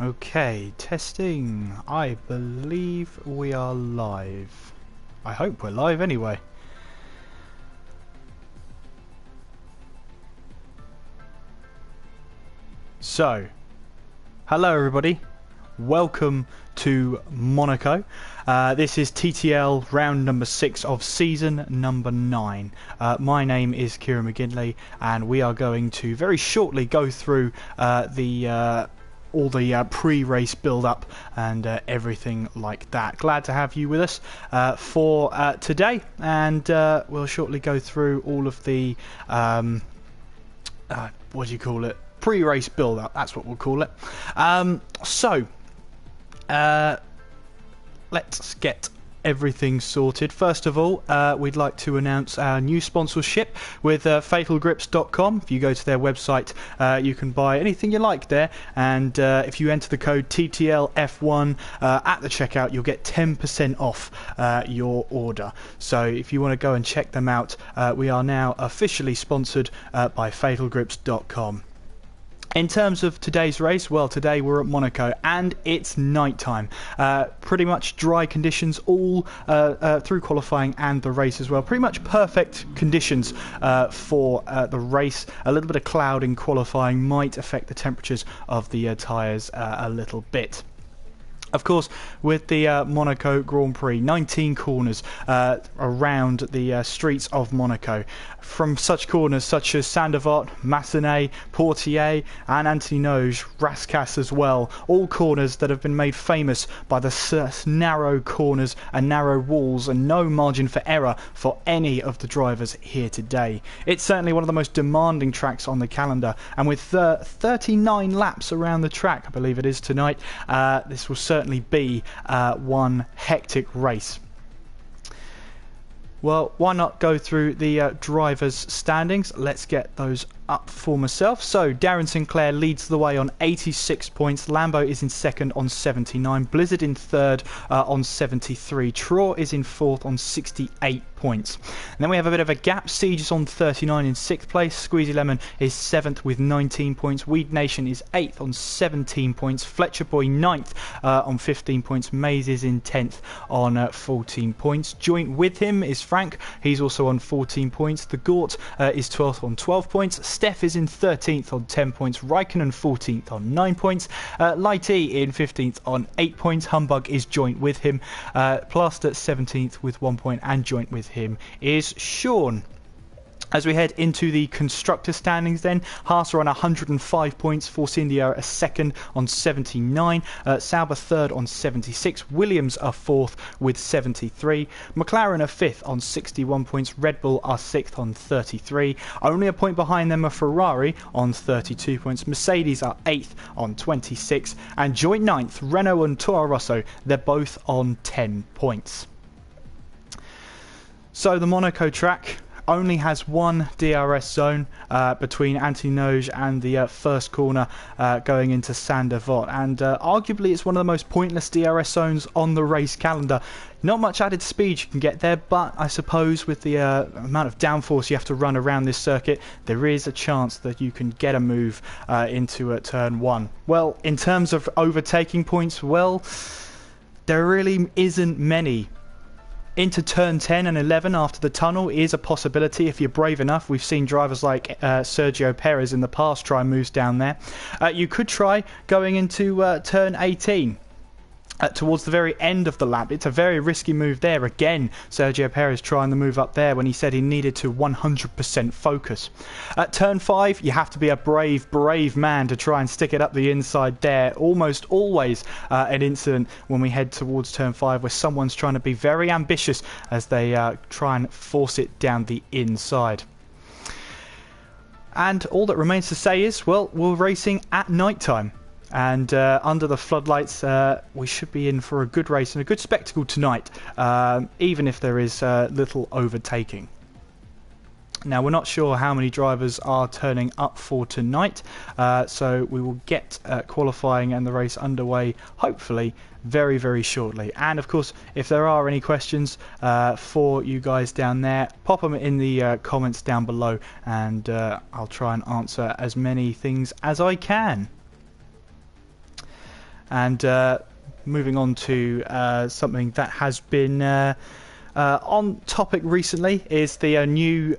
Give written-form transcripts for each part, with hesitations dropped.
Okay, testing. I believe we are live. I hope we're live anyway. So, hello everybody. Welcome to Monaco. This is TTL round number 6 of season number 9. My name is Kieran McGinley and we are going to very shortly go through all the pre-race build-up and everything like that. Glad to have you with us for today, and we'll shortly go through all of the what do you call it? Pre-race build-up. That's what we'll call it. Let's get everything sorted. First of all, we'd like to announce our new sponsorship with fatalgrips.com. If you go to their website, you can buy anything you like there, and if you enter the code TTL F1 at the checkout, you'll get 10% off your order. So if you want to go and check them out, we are now officially sponsored by fatalgrips.com. In terms of today's race, well, today we're at Monaco and it's night time. Pretty much dry conditions all through qualifying and the race as well. Pretty much perfect conditions for the race. A little bit of cloud in qualifying might affect the temperatures of the tyres a little bit. Of course, with the Monaco Grand Prix, 19 corners around the streets of Monaco. From such corners such as Saint-Devote, Massenet, Portier and Antony-Noge, Rascasse as well. All corners that have been made famous by the narrow corners and narrow walls and no margin for error for any of the drivers here today. It's certainly one of the most demanding tracks on the calendar, and with 39 laps around the track, I believe it is tonight, this will certainly be one hectic race. Well, why not go through the drivers' standings? Let's get those up for myself. So Darren Sinclair leads the way on 86 points. Lambo is in second on 79. Blizzard in third on 73. Traw is in fourth on 68 points. And then we have a bit of a gap. Siege is on 39 in sixth place. Squeezy Lemon is seventh with 19 points. Weed Nation is eighth on 17 points. Fletcher Boy ninth on 15 points. Maze is in 10th on 14 points. Joint with him is Frank. He's also on 14 points. The Gort is 12th on 12 points. Steph is in 13th on 10 points. Raikkonen 14th on 9 points. Lighty in 15th on 8 points. Humbug is joint with him. Plaster 17th with 1 point, and joint with him is Sean. As we head into the constructor standings then, Haas are on 105 points, Force India are second on 79, Sauber third on 76, Williams are fourth with 73, McLaren are fifth on 61 points, Red Bull are sixth on 33, only a point behind them are Ferrari on 32 points, Mercedes are eighth on 26, and joint ninth, Renault and Toro Rosso, they're both on 10 points. So the Monaco track only has one DRS zone between Antony-Noge and the first corner going into Saint-Devote, and arguably it's one of the most pointless DRS zones on the race calendar. Not much added speed you can get there, but I suppose with the amount of downforce you have to run around this circuit, there is a chance that you can get a move into turn 1. Well, in terms of overtaking points, well, there really isn't many. Into turn 10 and 11 after the tunnel is a possibility if you're brave enough. We've seen drivers like Sergio Perez in the past try moves down there. You could try going into turn 18. Towards the very end of the lap. It's a very risky move there. Again, Sergio Perez trying the move up there when he said he needed to 100% focus. At turn 5, you have to be a brave man to try and stick it up the inside there. Almost always an incident when we head towards turn 5 where someone's trying to be very ambitious as they try and force it down the inside. And all that remains to say is, well, we're racing at night time. And under the floodlights, we should be in for a good race and a good spectacle tonight, even if there is little overtaking. Now, we're not sure how many drivers are turning up for tonight, so we will get qualifying and the race underway, hopefully, very, very shortly. And, of course, if there are any questions for you guys down there, pop them in the comments down below, and I'll try and answer as many things as I can. And moving on to something that has been on topic recently is the new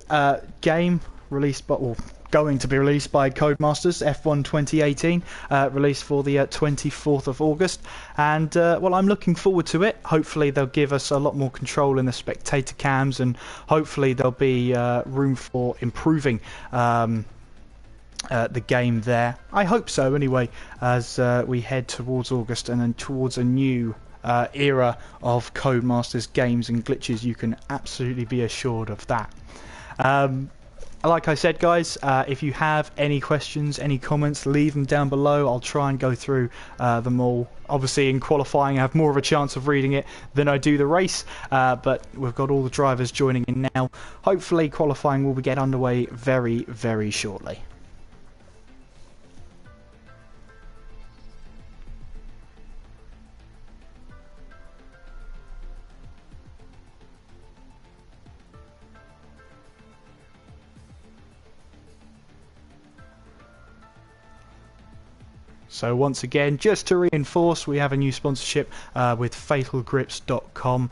game released by, or going to be released by Codemasters, F1 2018, released for the 24th of August. And well, I'm looking forward to it. Hopefully they'll give us a lot more control in the spectator cams, and hopefully there'll be room for improving the game there. I hope so anyway, as we head towards August and then towards a new era of Codemasters games and glitches. You can absolutely be assured of that. Like I said, guys, if you have any questions, any comments, leave them down below. I'll try and go through them all. Obviously, in qualifying, I have more of a chance of reading it than I do the race, but we've got all the drivers joining in now. Hopefully, qualifying will get underway very, very shortly. So once again, just to reinforce, we have a new sponsorship with fatalgrips.com.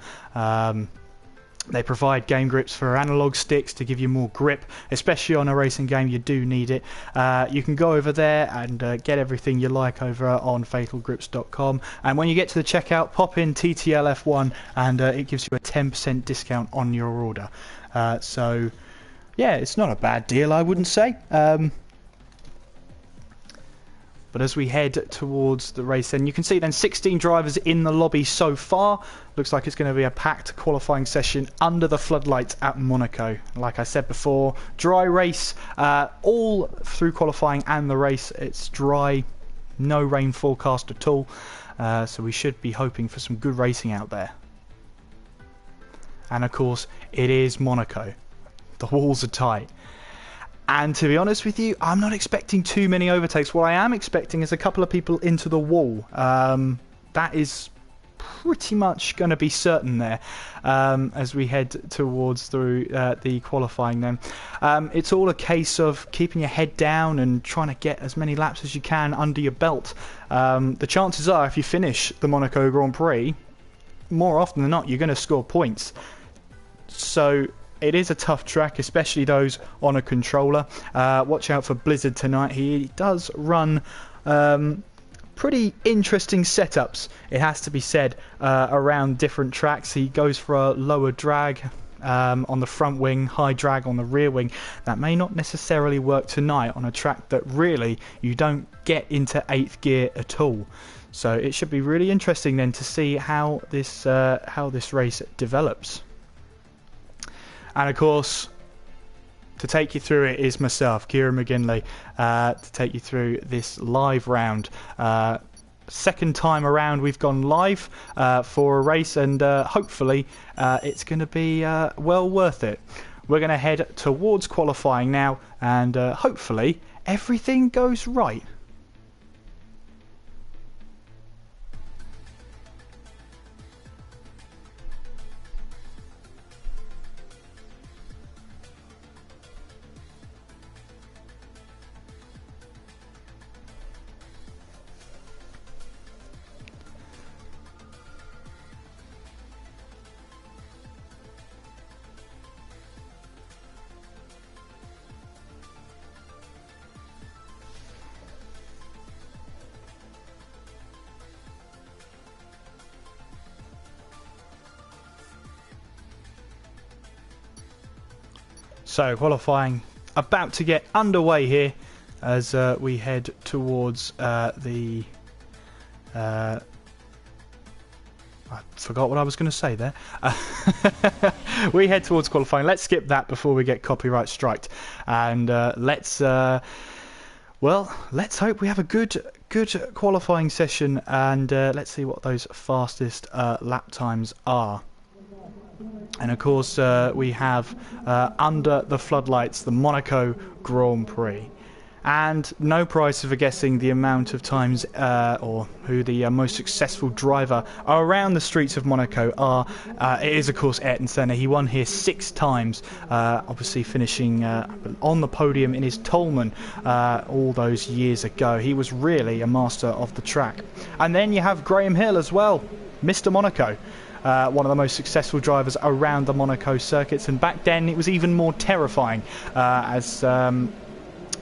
They provide game grips for analog sticks to give you more grip, especially on a racing game. You do need it. You can go over there and get everything you like over on fatalgrips.com. And when you get to the checkout, pop in TTL F1 and it gives you a 10% discount on your order. So yeah, it's not a bad deal, I wouldn't say. But as we head towards the race, then you can see then 16 drivers in the lobby so far. Looks like it's going to be a packed qualifying session under the floodlights at Monaco. Like I said before, dry race all through qualifying and the race. It's dry, no rain forecast at all. So we should be hoping for some good racing out there. And of course, it is Monaco. The walls are tight. And to be honest with you, I'm not expecting too many overtakes. What I am expecting is a couple of people into the wall. That is pretty much going to be certain there as we head towards the qualifying then. It's all a case of keeping your head down and trying to get as many laps as you can under your belt. The chances are, if you finish the Monaco Grand Prix, more often than not, you're going to score points. So it is a tough track, especially those on a controller. Watch out for Blizzard tonight. He does run pretty interesting setups, it has to be said, around different tracks. He goes for a lower drag on the front wing, high drag on the rear wing. That may not necessarily work tonight on a track that really you don't get into 8th gear at all. So it should be really interesting then to see how this race develops. And of course, to take you through it is myself, Kieran McGinley, to take you through this live round. Second time around we've gone live for a race, and hopefully it's going to be well worth it. We're going to head towards qualifying now, and hopefully everything goes right. So qualifying about to get underway here as we head towards the... I forgot what I was going to say there. We head towards qualifying. Let's skip that before we get copyright striked. And let's hope we have a good qualifying session, and let's see what those fastest lap times are. And of course we have under the floodlights the Monaco Grand Prix. And no prize for guessing the amount of times or who the most successful driver around the streets of Monaco are. It is, of course, Ayrton Senna. He won here 6 times, obviously finishing on the podium in his Tolman all those years ago. He was really a master of the track. And then you have Graham Hill as well, Mr. Monaco. One of the most successful drivers around the Monaco circuits, and back then it was even more terrifying as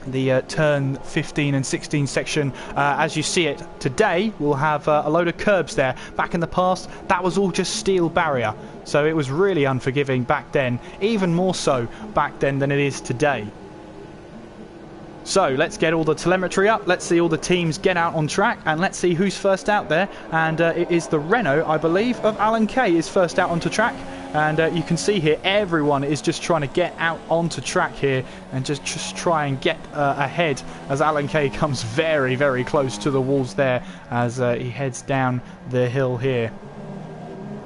the turn 15 and 16 section, as you see it today, will have a load of curbs there. Back in the past, that was all just steel barrier, so it was really unforgiving back then, even more so back then than it is today. So let's get all the telemetry up, let's see all the teams get out on track, and let's see who's first out there. And it is the Renault, I believe, of Alan Kay is first out onto track. And you can see here everyone is just trying to get out onto track here and just try and get ahead, as Alan Kay comes very, very close to the walls there as he heads down the hill here.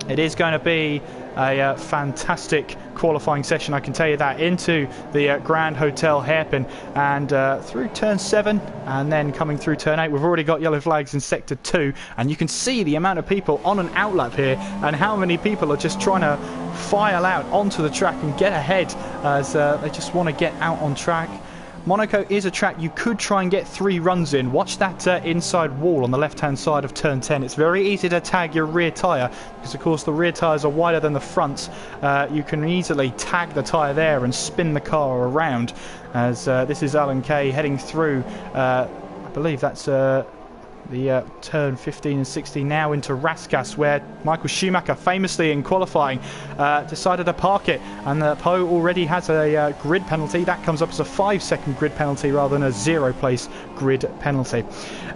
It is going to be a fantastic qualifying session, I can tell you that, into the Grand Hotel hairpin and through turn 7 and then coming through turn 8. We've already got yellow flags in sector 2, and you can see the amount of people on an outlap here and how many people are just trying to file out onto the track and get ahead as they just want to get out on track. Monaco is a track you could try and get 3 runs in. Watch that inside wall on the left hand side of turn 10. It's very easy to tag your rear tyre because of course the rear tyres are wider than the front. You can easily tag the tyre there and spin the car around, as this is Alan Kay heading through, I believe that's the turn 15 and 16 now into Rascasse, where Michael Schumacher famously in qualifying decided to park it, and Poe already has a grid penalty. That comes up as a 5-second grid penalty rather than a 0-place grid penalty.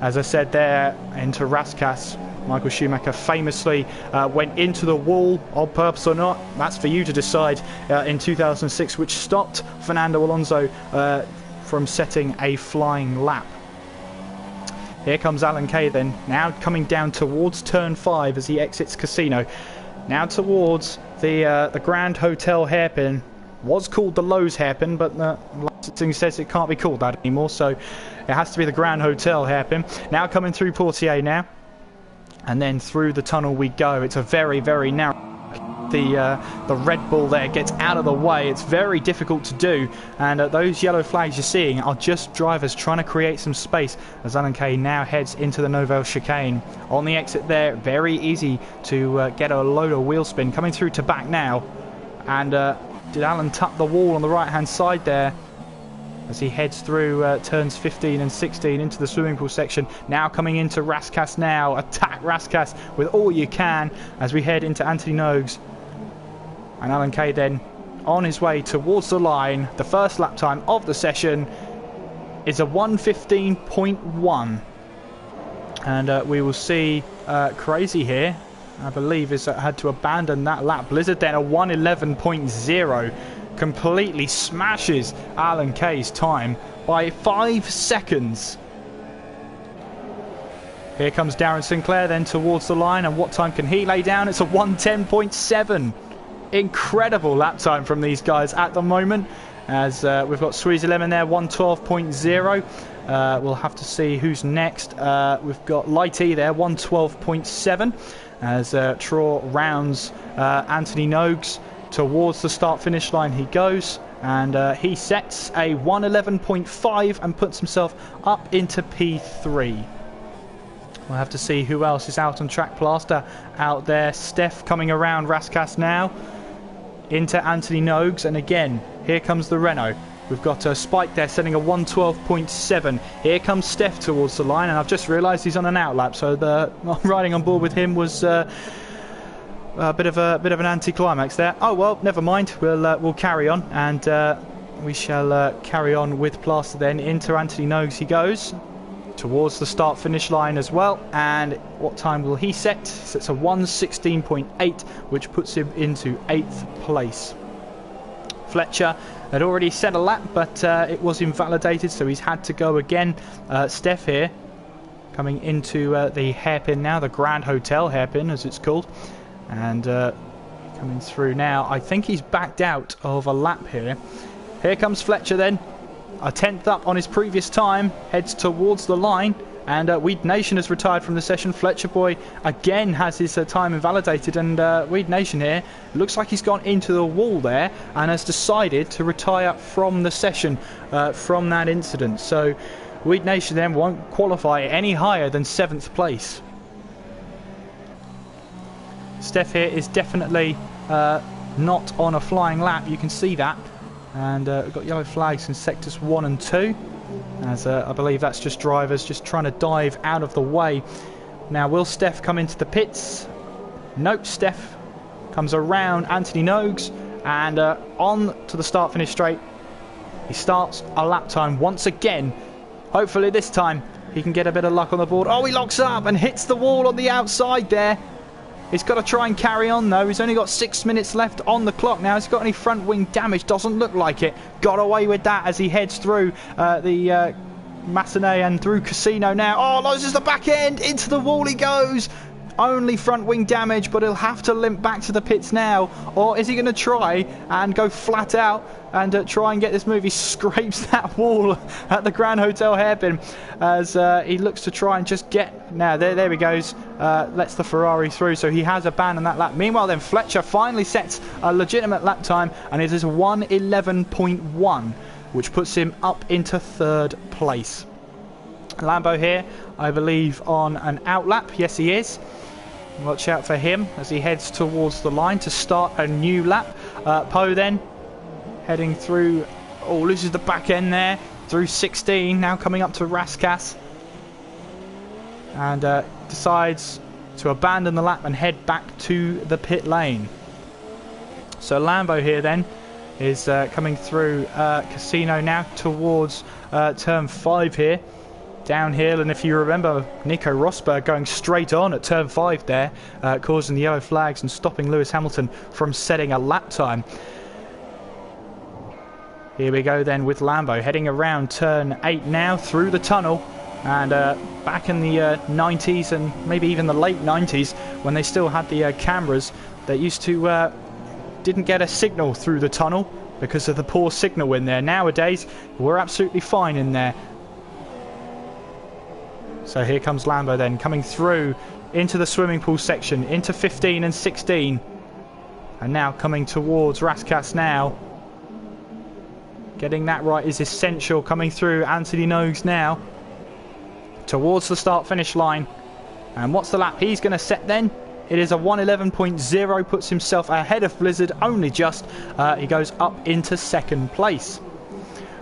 As I said there, into Rascasse, Michael Schumacher famously went into the wall on purpose or not. That's for you to decide in 2006, which stopped Fernando Alonso from setting a flying lap. Here comes Alan Kay then, now coming down towards turn 5 as he exits Casino. Now towards the Grand Hotel hairpin. Was called the Lowe's hairpin, but the licensing says it can't be called that anymore, so it has to be the Grand Hotel hairpin. Now coming through Portier now, and then through the tunnel we go. It's a very, very narrow. The Red Bull there gets out of the way. It's very difficult to do, and those yellow flags you're seeing are just drivers trying to create some space as Alan Kay now heads into the Nouvelle chicane. On the exit there, very easy to get a load of wheel spin. Coming through to back now, and did Alan tuck the wall on the right hand side there as he heads through turns 15 and 16 into the swimming pool section. Now coming into Rascasse now. Attack Rascasse with all you can as we head into Anthony Nogues. And Alan Kay then on his way towards the line. The first lap time of the session is a 1:15.1. And we will see Crazy here, I believe, is had to abandon that lap. Blizzard then a 1:11.0. Completely smashes Alan Kay's time by 5 seconds. Here comes Darren Sinclair then towards the line, and what time can he lay down? It's a 1:10.7. Incredible lap time from these guys at the moment, as we've got Sweezy Lemon there, 1:12.0. We'll have to see who's next. We've got Light E there, 1:12.7, as Traw rounds Anthony Nogues. Towards the start-finish line he goes, and he sets a 1:11.5 and puts himself up into P3. We'll have to see who else is out on track. Plaster out there. Steph coming around Rascasse now into Anthony Nogues, and again here comes the Renault. We've got Spike there setting a 1:12.7. Here comes Steph towards the line, and I've just realised he's on an outlap, so the riding on board with him was a bit of an anticlimax there. Oh well, never mind. We'll carry on, and we shall carry on with Plaster then. Into Anthony Nogues he goes towards the start finish line as well, and what time will he set? Sets a 1:16.8, which puts him into 8th place. Fletcher had already set a lap, but it was invalidated, so he's had to go again. Steph here coming into the hairpin now, the Grand Hotel hairpin as it's called, and coming through now. I think he's backed out of a lap here. Here comes Fletcher then. a tenth up on his previous time, heads towards the line. And Weed Nation has retired from the session. Fletcher Boy again has his time invalidated, and Weed Nation here looks like he's gone into the wall there and has decided to retire from the session from that incident. So Weed Nation then won't qualify any higher than 7th place. Steph here is definitely not on a flying lap, you can see that. And we've got yellow flags in sectors 1 and 2. As I believe that's just drivers just trying to dive out of the way. Now, will Steph come into the pits? Nope, Steph comes around Anthony Nogues and on to the start-finish straight. He starts a lap time once again. Hopefully this time he can get a bit of luck on the board. Oh, he locks up and hits the wall on the outside there. He's got to try and carry on though. He's only got 6 minutes left on the clock now. Has he got any front wing damage? Doesn't look like it. Got away with that as he heads through the Massenet and through Casino now. Oh, loses the back end. Into the wall he goes. Only front wing damage, but he'll have to limp back to the pits now. Or is he going to try and go flat out and try and get this move? He scrapes that wall at the Grand Hotel hairpin as he looks to try and just get... Now, there he goes. Lets the Ferrari through, so he has a ban on that lap. Meanwhile, then, Fletcher finally sets a legitimate lap time, and it is 1:11.1, which puts him up into 3rd place. Lambo here, I believe, on an out lap. Yes, he is. Watch out for him as he heads towards the line to start a new lap. Poe then heading through, oh, loses the back end there through 16, now coming up to Raskas, and decides to abandon the lap and head back to the pit lane. So Lambo here then is coming through Casino now towards turn 5 here. Downhill, and if you remember, Nico Rosberg going straight on at turn 5 there, causing the yellow flags and stopping Lewis Hamilton from setting a lap time. Here we go then with Lambo heading around turn 8 now through the tunnel, and back in the 90s and maybe even the late 90s when they still had the cameras that used to didn't get a signal through the tunnel because of the poor signal in there. Nowadays we're absolutely fine in there. So here comes Lambo then, coming through into the swimming pool section, into 15 and 16. And now coming towards Raskas now. Getting that right is essential, coming through Anthony Nogues now. Towards the start-finish line. And what's the lap he's going to set then? It is a 1:11.0, puts himself ahead of Blizzard, only just. He goes up into 2nd place.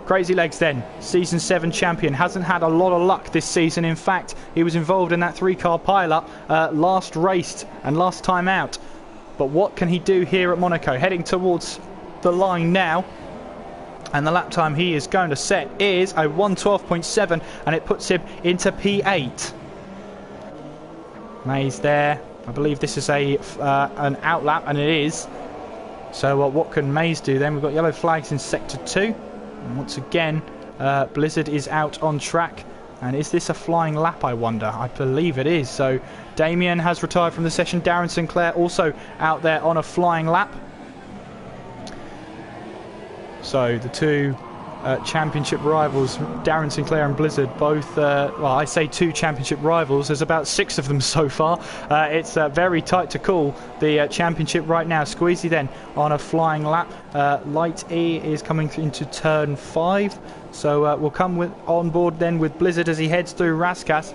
Crazy Legs then, Season 7 champion, hasn't had a lot of luck this season. In fact, he was involved in that 3-car pile-up last race and last time out. But what can he do here at Monaco? Heading towards the line now. And the lap time he is going to set is a 1:12.7, and it puts him into P8. Mays there. I believe this is an out lap, and it is. So what can Mays do then? We've got yellow flags in Sector 2. And once again, Blizzard is out on track. And is this a flying lap, I wonder? I believe it is. So Damien has retired from the session. Darren Sinclair also out there on a flying lap. So the two championship rivals, Darren Sinclair and Blizzard, both, well, I say 2 championship rivals. There's about 6 of them so far. It's very tight to call the championship right now. Squeezy then on a flying lap. Light E is coming into turn 5. So we'll come on board then with Blizzard as he heads through Raskas.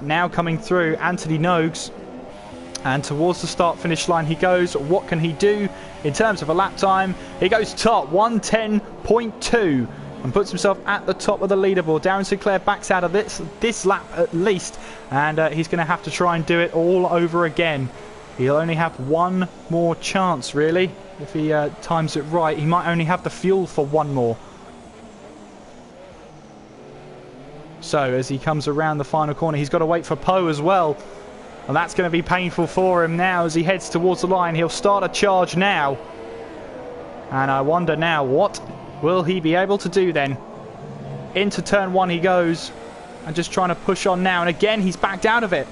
Now coming through Anthony Nogues. And towards the start-finish line he goes. What can he do in terms of a lap time? He goes top, 1:10.2, and puts himself at the top of the leaderboard. Darren Sinclair backs out of this lap at least, and he's going to have to try and do it all over again. He'll only have one more chance, really. If he times it right, he might only have the fuel for one more. So as he comes around the final corner, he's got to wait for Poe as well. And that's going to be painful for him now as he heads towards the line. He'll start a charge now. And I wonder now, what will he be able to do then? Into turn 1 he goes. And just trying to push on now. And again, he's backed out of it.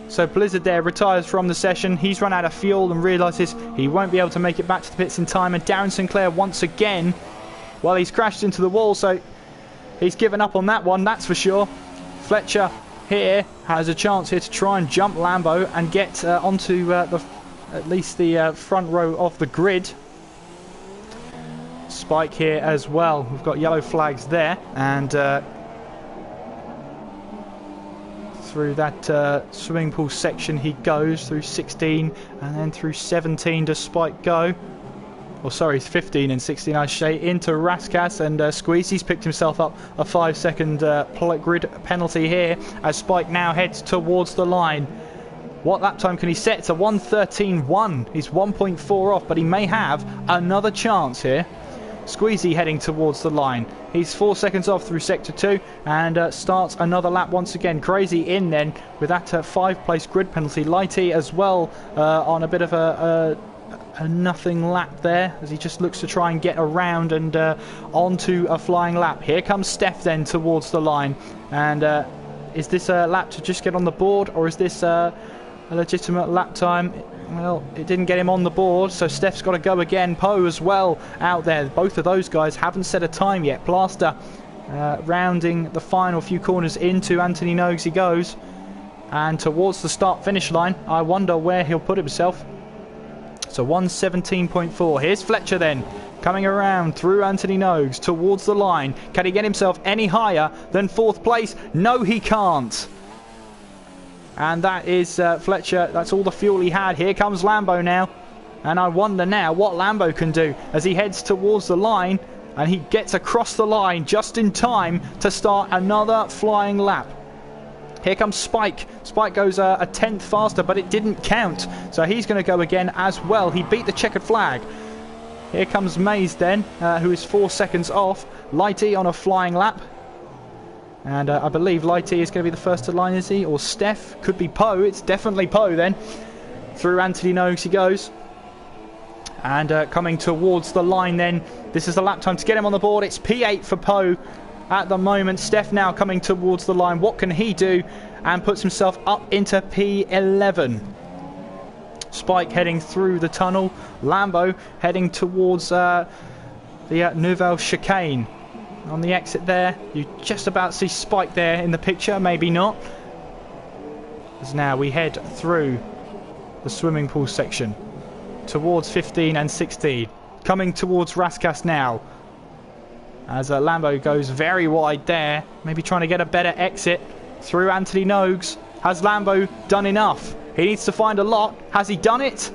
So Blizzard there retires from the session. He's run out of fuel and realises he won't be able to make it back to the pits in time. And Darren Sinclair once again, well, he's crashed into the wall. So He's given up on that one, that's for sure. Fletcher here has a chance here to try and jump Lambo and get onto at least the front row of the grid. Spike here as well. We've got yellow flags there, and through that swimming pool section he goes, through 16 and then through 17 does Spike go. Or sorry, 15 and 16 I say, into Raskas, and Squeezy's picked himself up a 5-second grid penalty here as Spike now heads towards the line. What lap time can he set? It's a 1:13.1. He's 1.4 off, but he may have another chance here. Squeezy heading towards the line. He's 4 seconds off through sector 2 and starts another lap once again. Crazy in then with that 5-place grid penalty. Lighty as well on a bit of a nothing lap there as he just looks to try and get around and onto a flying lap. Here comes Steph then towards the line, and is this a lap to just get on the board, or is this a legitimate lap time? Well, it didn't get him on the board, so Steph's got to go again. Poe as well out there. Both of those guys haven't set a time yet. Plaster rounding the final few corners into Anthony Noakes he goes, and towards the start-finish line. I wonder where he'll put himself. So 1:17.4. Here's Fletcher then, coming around through Anthony Noakes towards the line. Can he get himself any higher than 4th place? No, he can't. And that is Fletcher. That's all the fuel he had. Here comes Lambo now. And I wonder now what Lambo can do as he heads towards the line. And he gets across the line just in time to start another flying lap. Here comes Spike. Spike goes a 10th faster, but it didn't count. So he's going to go again as well. He beat the checkered flag. Here comes Mays then, who is 4 seconds off. Lighty on a flying lap. And I believe Lighty is going to be the first to line, is he? Or Steph? Could be Poe. It's definitely Poe then. Through Anthony Noakes he goes. And coming towards the line then. This is the lap time to get him on the board. It's P8 for Poe at the moment. Steph now coming towards the line. What can he do? And puts himself up into P11. Spike heading through the tunnel. Lambo heading towards the Nouvelle Chicane. On the exit there, you just about see Spike there in the picture, maybe not. As now we head through the swimming pool section towards 15 and 16. Coming towards Raskas now. As Lambo goes very wide there, maybe trying to get a better exit through Anthony Noakes. Has Lambo done enough? He needs to find a lot. Has he done it?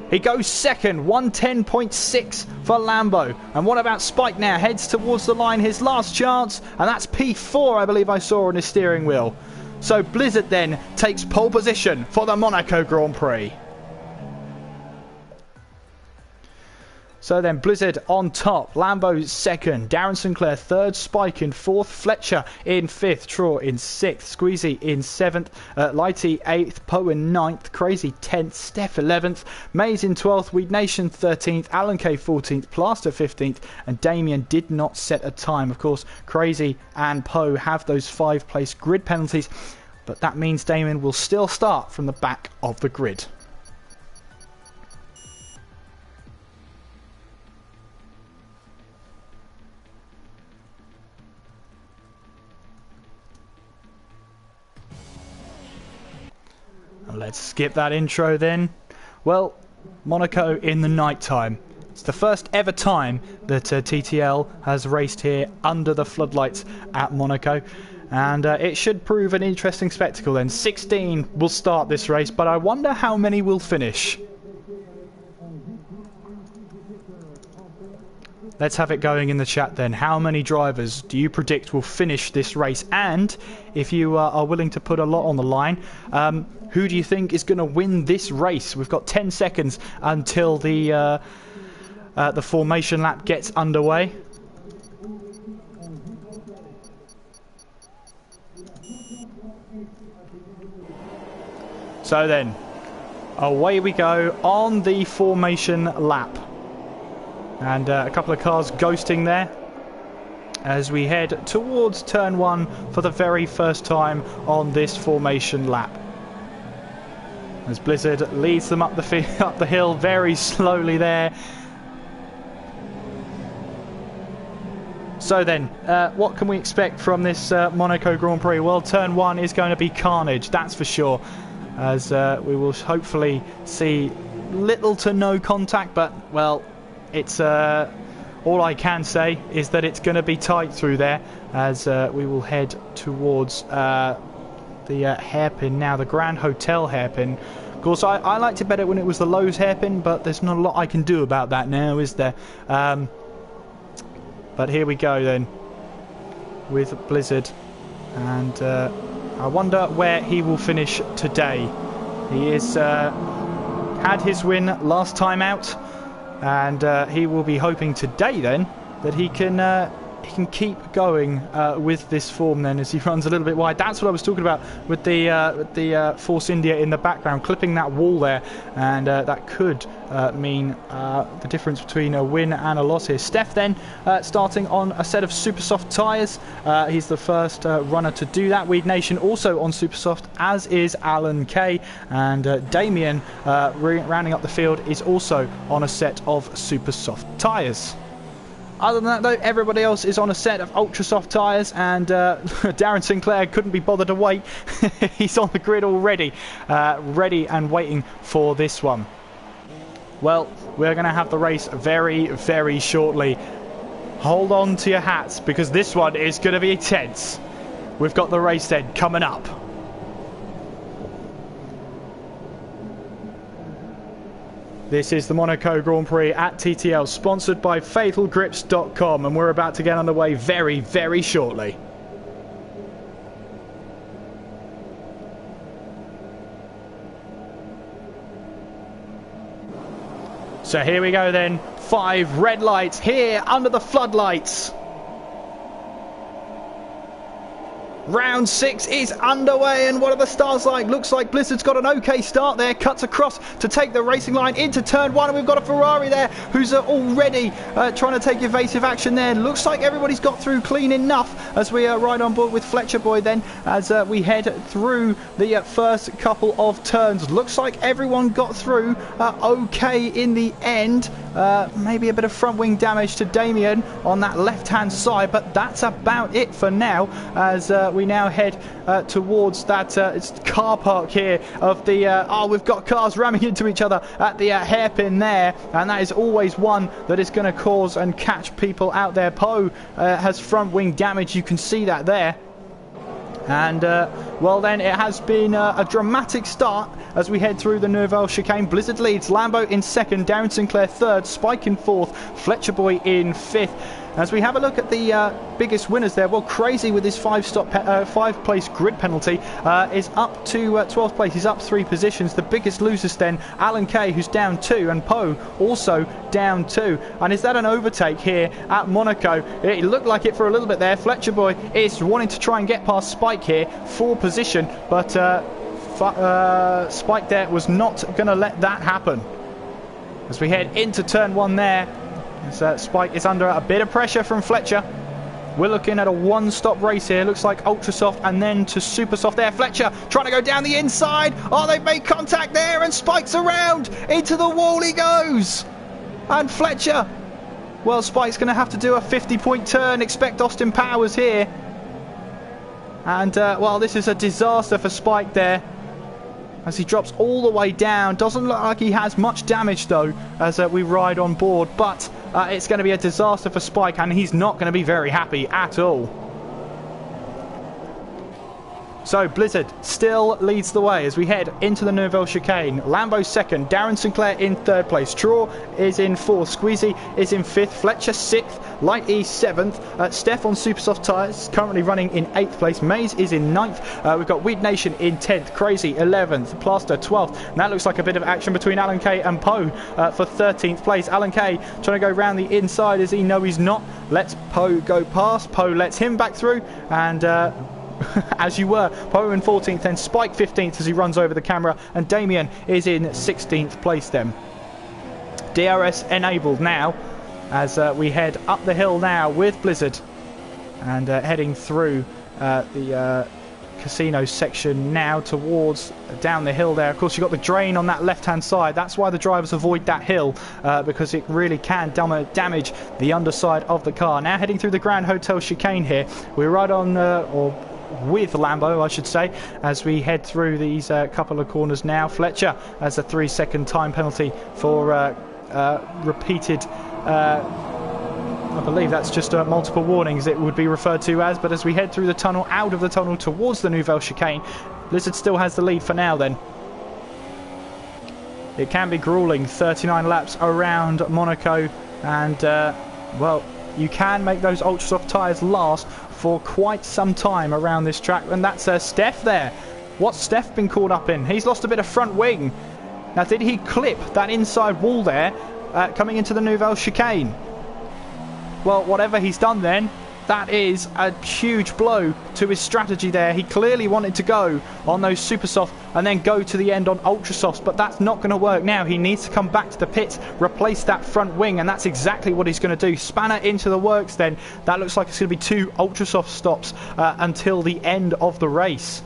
He goes second, 1:10.6 for Lambo. And what about Spike now? Heads towards the line, his last chance. And that's P4, I believe I saw on his steering wheel. So Blizzard then takes pole position for the Monaco Grand Prix. So then Blizzard on top, Lambo second, Darren Sinclair third, Spike in fourth, Fletcher in fifth, Traw in sixth, Squeezy in seventh, Lighty eighth, Poe in ninth, Crazy 10th, Steph 11th, Mays in 12th, Weed Nation 13th, Alan K 14th, Plaster 15th, and Damien did not set a time. Of course, Crazy and Poe have those 5-place grid penalties, but that means Damien will still start from the back of the grid. Let's skip that intro then. Well, Monaco in the night time. It's the first ever time that TTL has raced here under the floodlights at Monaco. And it should prove an interesting spectacle then. 16 will start this race, but I wonder how many will finish. Let's have it going in the chat then. How many drivers do you predict will finish this race? And if you are willing to put a lot on the line, who do you think is going to win this race? We've got 10 seconds until the formation lap gets underway. So then, away we go on the formation lap. And a couple of cars ghosting there as we head towards turn 1 for the very first time on this formation lap. As Blizzard leads them up the hill very slowly there. So then, what can we expect from this Monaco Grand Prix? Well, turn 1 is going to be carnage, that's for sure, as we will hopefully see little to no contact, but, well, it's all I can say is that it's going to be tight through there, as we will head towards the hairpin now, the Grand Hotel hairpin. Of course, I liked it better when it was the Lowe's hairpin, but there's not a lot I can do about that now, is there? But here we go then, with Blizzard, and I wonder where he will finish today. He is had his win last time out, and he will be hoping today then that he can keep going with this form then, as he runs a little bit wide. That's what I was talking about with the Force India in the background, clipping that wall there, and that could mean the difference between a win and a loss here. Steph then starting on a set of super soft tyres. He's the first runner to do that. Weed Nation also on super soft, as is Alan Kay, and Damien rounding up the field is also on a set of super soft tyres. Other than that, though, everybody else is on a set of ultra soft tyres, and Darren Sinclair couldn't be bothered to wait. He's on the grid already, ready and waiting for this one. Well, we're going to have the race very, very shortly. Hold on to your hats, because this one is going to be intense. We've got the race then coming up. This is the Monaco Grand Prix at TTL, sponsored by FatalGrips.com, and we're about to get underway very, very shortly. So here we go then, 5 red lights here under the floodlights. Round 6 is underway, and what are the stars like? Looks like Blizzard's got an okay start there, cuts across to take the racing line into turn 1, and we've got a Ferrari there who's already trying to take evasive action there. Looks like everybody's got through clean enough as we ride on board with Fletcher Boy then, as we head through the first couple of turns. Looks like everyone got through okay in the end. Maybe a bit of front wing damage to Damien on that left hand side, but that's about it for now, as we now head towards that it's car park here of the we've got cars ramming into each other at the hairpin there, and that is always one that is going to cause and catch people out there. Poe has front wing damage, you can see that there. And well then, it has been a dramatic start as we head through the Nouvelle Chicane. Blizzard leads, Lambo in second, Darren Sinclair third, Spike in fourth, Fletcher Boy in fifth. As we have a look at the biggest winners there, well, Crazy with his 5-place grid penalty is up to 12th place. He's up 3 positions. The biggest losers then, Alan Kay, who's down 2, and Poe also down 2. And is that an overtake here at Monaco? It looked like it for a little bit there. Fletcher Boy is wanting to try and get past Spike here for position, but Spike there was not going to let that happen. As we head into turn 1 there, as Spike is under a bit of pressure from Fletcher. We're looking at a one-stop race here. Looks like ultra soft and then to super soft there. Fletcher trying to go down the inside. Oh, they've made contact there, and Spike's around. Into the wall he goes. And Fletcher, well, Spike's going to have to do a 50-point turn. Expect Austin Powers here. And, well, this is a disaster for Spike there, as he drops all the way down. Doesn't look like he has much damage, though, as we ride on board. But it's going to be a disaster for Spike, and he's not going to be very happy at all. So Blizzard still leads the way as we head into the Nouvelle Chicane. Lambo second, Darren Sinclair in third place, Traw is in fourth, Squeezy is in fifth, Fletcher sixth, Light E seventh, Steph on super soft tyres currently running in 8th place, Maze is in 9th, we've got Weed Nation in 10th, Crazy 11th, Plaster 12th, and that looks like a bit of action between Alan Kay and Poe for 13th place. Alan Kay trying to go round the inside, as he no he's not, lets Poe go past, Poe lets him back through, and as you were, Poe in 14th, then Spike 15th as he runs over the camera, and Damien is in 16th place then. DRS enabled now as we head up the hill now with Blizzard, and heading through the casino section now towards down the hill there. Of course, you've got the drain on that left-hand side. That's why the drivers avoid that hill, because it really can damage the underside of the car. Now heading through the Grand Hotel chicane here. We're right on, or with Lambo, I should say, as we head through these couple of corners now. Fletcher has a 3-second time penalty for repeated I believe that's just multiple warnings it would be referred to as. But as we head through the tunnel, out of the tunnel towards the Nouvelle chicane, Blizzard still has the lead for now then. It can be grueling, 39 laps around Monaco, and well, you can make those ultra soft tyres last for quite some time around this track. And that's Steph there. What's Steph been caught up in? He's lost a bit of front wing. Now, did he clip that inside wall there coming into the Nouvelle chicane? Well, whatever he's done then, that is a huge blow to his strategy there. He clearly wanted to go on those super soft and then go to the end on ultra softs, but that's not going to work now. He needs to come back to the pits, replace that front wing, and that's exactly what he's going to do. Spanner into the works then. That looks like it's going to be 2 ultra soft stops until the end of the race.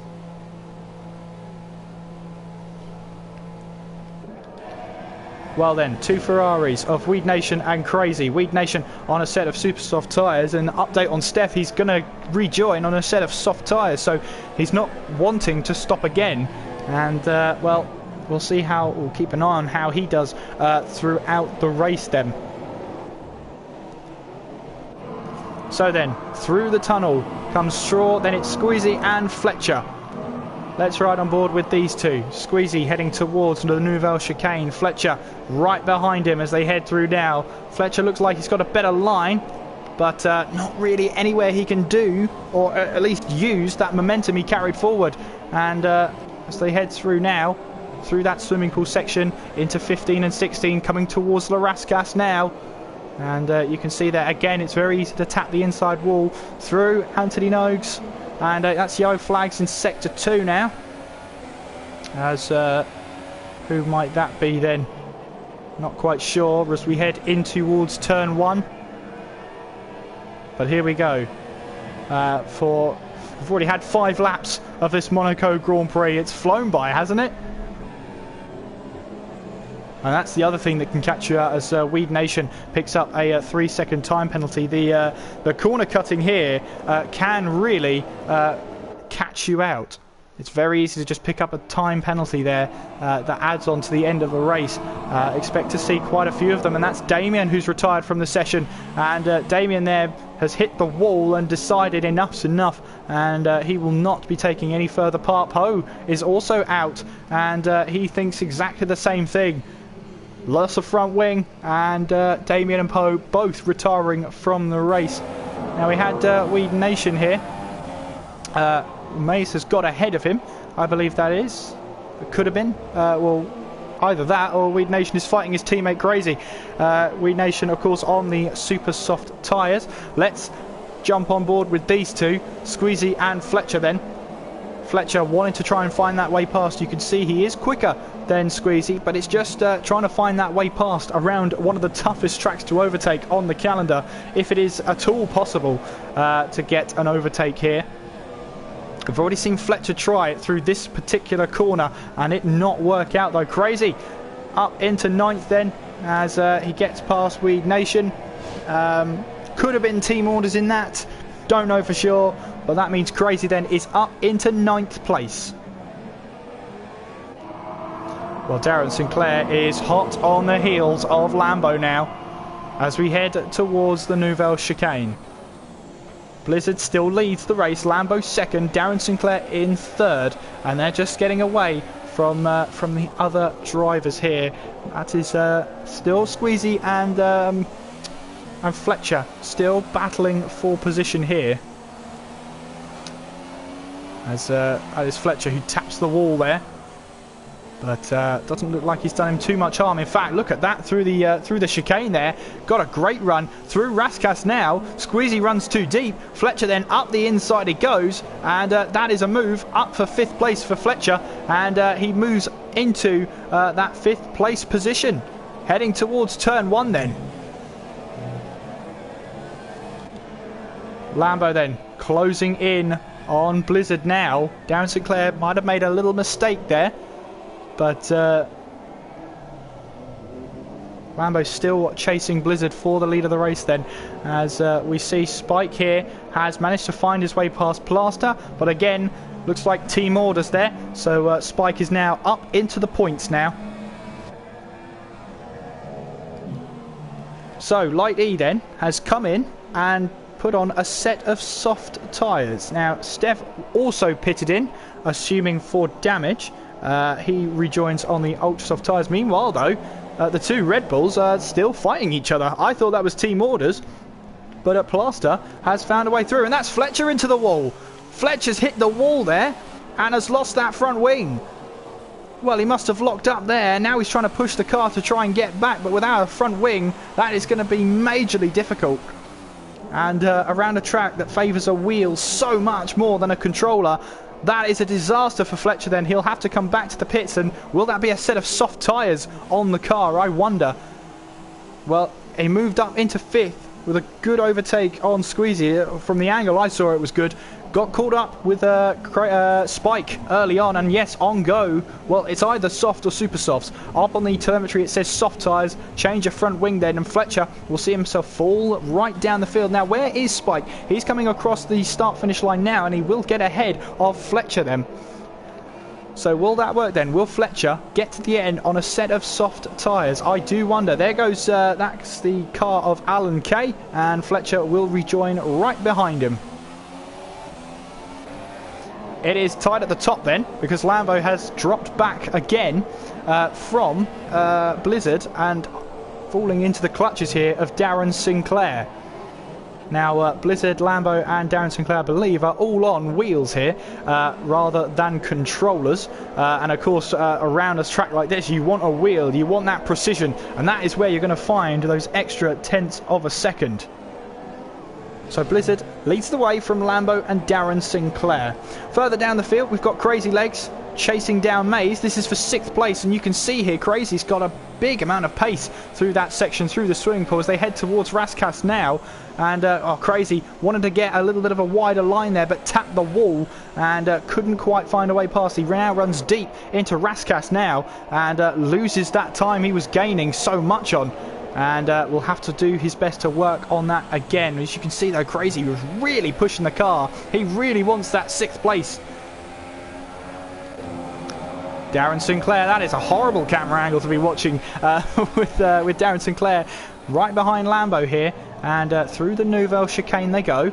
Well then, 2 Ferraris of Weed Nation and Crazy. Weed Nation on a set of super soft tyres, and update on Steph, he's going to rejoin on a set of soft tyres, so he's not wanting to stop again. And well, we'll see how, we'll keep an eye on how he does throughout the race then. So then, through the tunnel comes Straw, then it's Squeezy and Fletcher. Let's ride on board with these two. Squeezy heading towards the Nouvelle chicane. Fletcher right behind him as they head through now. Fletcher looks like he's got a better line, but not really anywhere he can do, or at least use that momentum he carried forward. And as they head through now, through that swimming pool section into 15 and 16, coming towards La Rascasse now. And you can see that again, it's very easy to tap the inside wall through Anthony Nogues. And that's yellow flags in Sector 2 now. As who might that be then? Not quite sure as we head in towards Turn 1. But here we go. We've already had 5 laps of this Monaco Grand Prix. It's flown by, hasn't it? And that's the other thing that can catch you out as Weed Nation picks up a 3-second time penalty. The corner cutting here can really catch you out. It's very easy to just pick up a time penalty there that adds on to the end of the race. Expect to see quite a few of them, and that's Damien who's retired from the session. And Damien there has hit the wall and decided enough's enough, and he will not be taking any further part. Poe is also out, and he thinks exactly the same thing. Loss of front wing, and Damien and Poe both retiring from the race. Now we had Weed Nation here. Mace has got ahead of him, I believe that is. It could have been. Well, either that or Weed Nation is fighting his teammate Crazy. Weed Nation, of course, on the super soft tyres. Let's jump on board with these two, Squeezy and Fletcher then. Fletcher wanting to try and find that way past. You can see he is quicker than Squeezy, but it's just trying to find that way past around one of the toughest tracks to overtake on the calendar, if it is at all possible to get an overtake here. We've already seen Fletcher try it through this particular corner and it not work out though. Crazy up into 9th then as he gets past Weed Nation. Could have been team orders in that, don't know for sure, but that means Crazy then is up into 9th place. Well, Darren Sinclair is hot on the heels of Lambo now as we head towards the Nouvelle chicane. Blizzard still leads the race. Lambo 2nd, Darren Sinclair in 3rd, and they're just getting away from the other drivers here. That is still Squeezy and Fletcher still battling for position here. As that is Fletcher who taps the wall there. But doesn't look like he's done him too much harm. In fact, look at that through the chicane there. Got a great run through Rascasse now. Squeezy runs too deep. Fletcher then up the inside he goes. And that is a move up for 5th place for Fletcher. And he moves into that 5th place position. Heading towards turn 1 then. Lambo then closing in on Blizzard now. Darren Sinclair might have made a little mistake there, but Lambo's still chasing Blizzard for the lead of the race then, as we see Spike here has managed to find his way past Plaster, but again, looks like team orders there, so Spike is now up into the points now. So Light E then has come in and put on a set of soft tyres. Now Steph also pitted in, assuming for damage. He rejoins on the ultra soft tyres. Meanwhile though, the two Red Bulls are still fighting each other. I thought that was team orders, but Plaster has found a way through, and that's Fletcher into the wall. Fletcher's hit the wall there and has lost that front wing. Well, he must have locked up there. Now he's trying to push the car to try and get back, but without a front wing, that is going to be majorly difficult. And around a track that favours a wheel so much more than a controller, that is a disaster for Fletcher then. He'll have to come back to the pits, and will that be a set of soft tyres on the car? I wonder. Well, he moved up into 5th with a good overtake on Squeezy. From the angle I saw, it was good. Got caught up with Spike early on, and yes, on go. Well, it's either soft or super softs. Up on the telemetry it says soft tyres, change a front wing then, and Fletcher will see himself fall right down the field. Now, where is Spike? He's coming across the start-finish line now, and he will get ahead of Fletcher then. So will that work then? Will Fletcher get to the end on a set of soft tyres? I do wonder. There goes, that's the car of Alan Kay, and Fletcher will rejoin right behind him. It is tight at the top then, because Lambo has dropped back again from Blizzard and falling into the clutches here of Darren Sinclair. Now Blizzard, Lambo and Darren Sinclair, I believe, are all on wheels here rather than controllers. And of course, around a track like this, you want a wheel, you want that precision, and that is where you're going to find those extra tenths of a second. So Blizzard leads the way from Lambo and Darren Sinclair. Further down the field, we've got Crazy Legs chasing down Maze. This is for 6th place, and you can see here Crazy's got a big amount of pace through that section, through the swimming pool, as they head towards Rascas now. And Crazy wanted to get a little bit of a wider line there, but tapped the wall and couldn't quite find a way past. He now runs deep into Rascas now and loses that time he was gaining so much on. And will have to do his best to work on that again. As you can see though, Crazy was really pushing the car. He really wants that 6th place. Darren Sinclair, that is a horrible camera angle to be watching with Darren Sinclair right behind Lambo here, and through the Nouvelle chicane they go.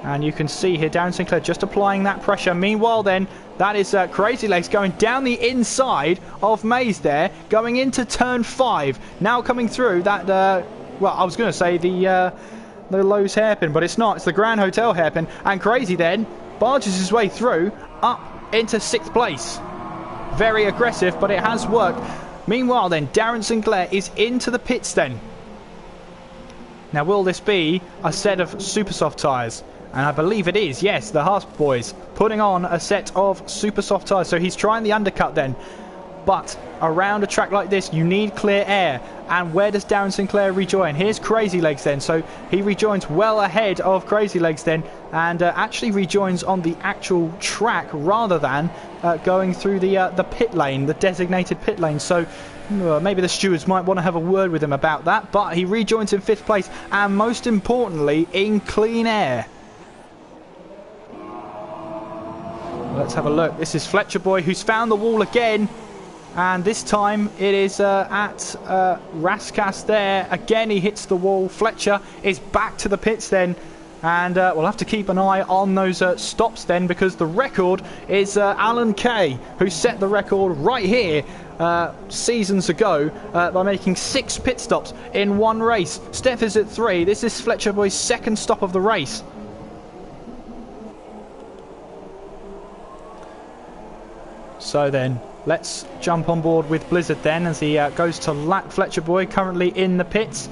And you can see here Darren Sinclair just applying that pressure. Meanwhile then, that is Crazy Legs going down the inside of Maze there, going into turn 5. Now coming through that, well, I was going to say the Lowe's hairpin, but it's not. It's the Grand Hotel hairpin. And Crazy then barges his way through up into 6th place. Very aggressive, but it has worked. Meanwhile then, Darren Sinclair is into the pits then. Now will this be a set of super soft tyres? And I believe it is, yes, the Haas boys putting on a set of super soft tyres. So he's trying the undercut then. But around a track like this, you need clear air. And where does Darren Sinclair rejoin? Here's Crazy Legs then. So he rejoins well ahead of Crazy Legs then. And actually rejoins on the actual track rather than going through the pit lane, the designated pit lane. So maybe the stewards might want to have a word with him about that. But he rejoins in 5th place. And most importantly, in clean air. Let's have a look. This is Fletcher Boy, who's found the wall again. And this time it is at Rascas there. Again, he hits the wall. Fletcher is back to the pits then. And we'll have to keep an eye on those stops then, because the record is Alan Kay, who set the record right here seasons ago by making 6 pit stops in one race. Steph is at 3. This is Fletcher Boy's 2nd stop of the race. So then, let's jump on board with Blizzard then, as he goes to Fletcher Boy, currently in the pits.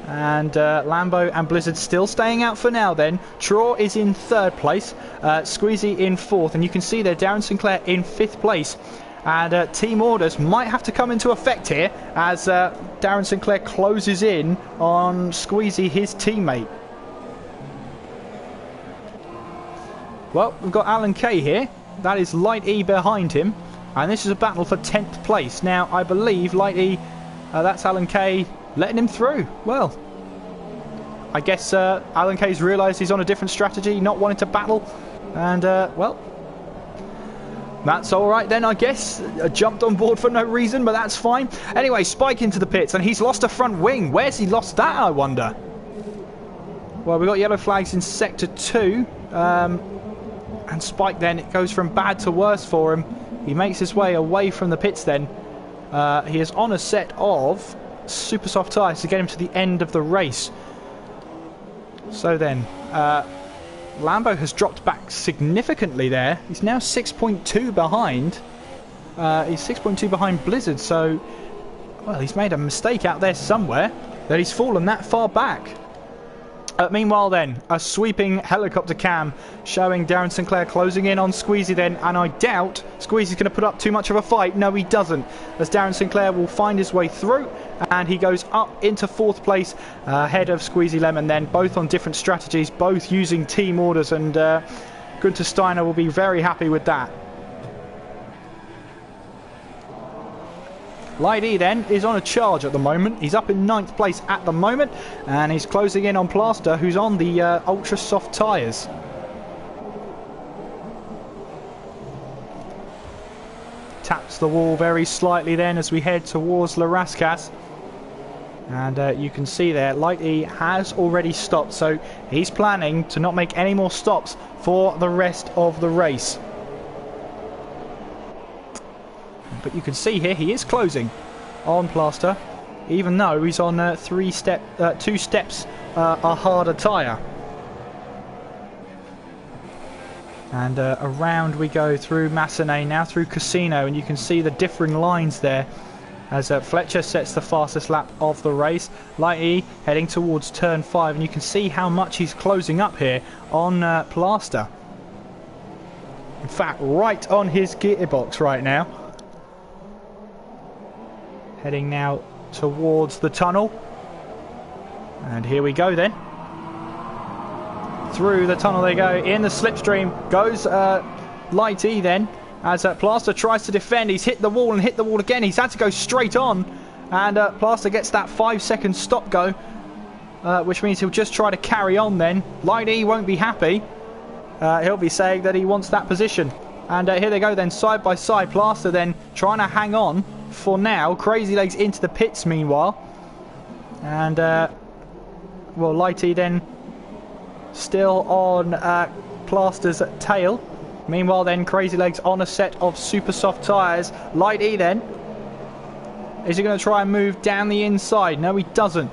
And Lambo and Blizzard still staying out for now then. Traw is in 3rd place, Squeezy in 4th, and you can see there Darren Sinclair in 5th place. And team orders might have to come into effect here, as Darren Sinclair closes in on Squeezy, his teammate. Well, we've got Alan Kay here. That is Light E behind him. And this is a battle for 10th place. Now, I believe Light E, that's Alan Kay letting him through. Well, I guess Alan Kay's realised he's on a different strategy, not wanting to battle. And, well, that's all right then, I guess. Jumped on board for no reason, but that's fine. Anyway, Spike into the pits, and he's lost a front wing. Where's he lost that, I wonder? Well, we've got yellow flags in Sector 2. And Spike then, it goes from bad to worse for him. He makes his way away from the pits then. He is on a set of super soft tyres to get him to the end of the race. So then, Lambo has dropped back significantly there. He's now 6.2 behind. He's 6.2 behind Blizzard, so... Well, he's made a mistake out there somewhere that he's fallen that far back. Meanwhile then, a sweeping helicopter cam showing Darren Sinclair closing in on Squeezy then, and I doubt Squeezy's going to put up too much of a fight. No, he doesn't, as Darren Sinclair will find his way through, and he goes up into 4th place ahead of Squeezy Lemon then, both on different strategies, both using team orders, and Gunther Steiner will be very happy with that. Light E then is on a charge at the moment. He's up in 9th place at the moment, and he's closing in on Plaster, who's on the ultra soft tyres. Taps the wall very slightly then as we head towards La Rascasse. And you can see there, Light E has already stopped, so he's planning to not make any more stops for the rest of the race. But you can see here he is closing on Plaster, even though he's on 2 steps a harder tyre. And around we go through Massenet, now through Casino, and you can see the differing lines there as Fletcher sets the fastest lap of the race. Light E heading towards turn 5, and you can see how much he's closing up here on Plaster. In fact, right on his gearbox right now. Heading now towards the tunnel. And here we go then. Through the tunnel they go. In the slipstream goes Light E then. As Plaster tries to defend. He's hit the wall and hit the wall again. He's had to go straight on. And Plaster gets that 5-second stop go. Which means he'll just try to carry on then. Light E won't be happy. He'll be saying that he wants that position. And here they go then, side by side. Plaster then trying to hang on for now. Crazy Legs into the pits meanwhile. And, well, Light E then still on Plaster's tail. Meanwhile then, Crazy Legs on a set of super soft tyres. Light E then. Is he going to try and move down the inside? No, he doesn't.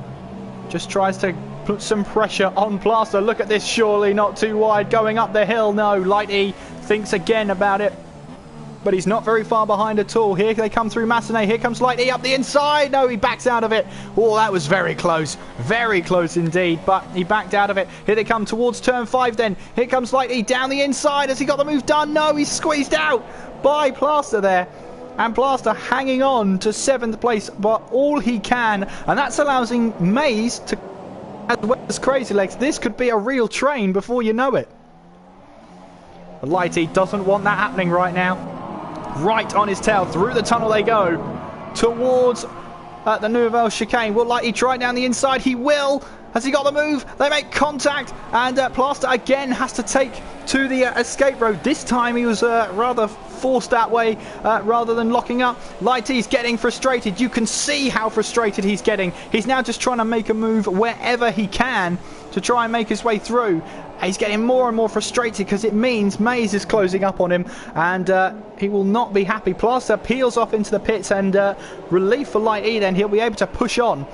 Just tries to put some pressure on Plaster. Look at this, surely not too wide. Going up the hill. No, Light E thinks again about it, but he's not very far behind at all. Here they come through Massenet. Here comes Light E up the inside. No, he backs out of it. Oh, that was very close indeed, but he backed out of it. Here they come towards turn 5 then. Here comes Light E down the inside. Has he got the move done? No, he's squeezed out by Plaster there. And Plaster hanging on to 7th place, but all he can, and that's allowing Mays to, as well as Crazy Legs. This could be a real train before you know it. Light E doesn't want that happening right now. Right on his tail, through the tunnel they go towards the Nouvelle chicane. Will Light E try down the inside? He will. Has he got the move? They make contact, and Plaster again has to take to the escape road. This time he was rather forced that way rather than locking up. Light E's getting frustrated. You can see how frustrated he's getting. He's now just trying to make a move wherever he can to try and make his way through. He's getting more and more frustrated because it means Mays is closing up on him, and he will not be happy. Plaster peels off into the pits, and relief for Light E then. He'll be able to push on.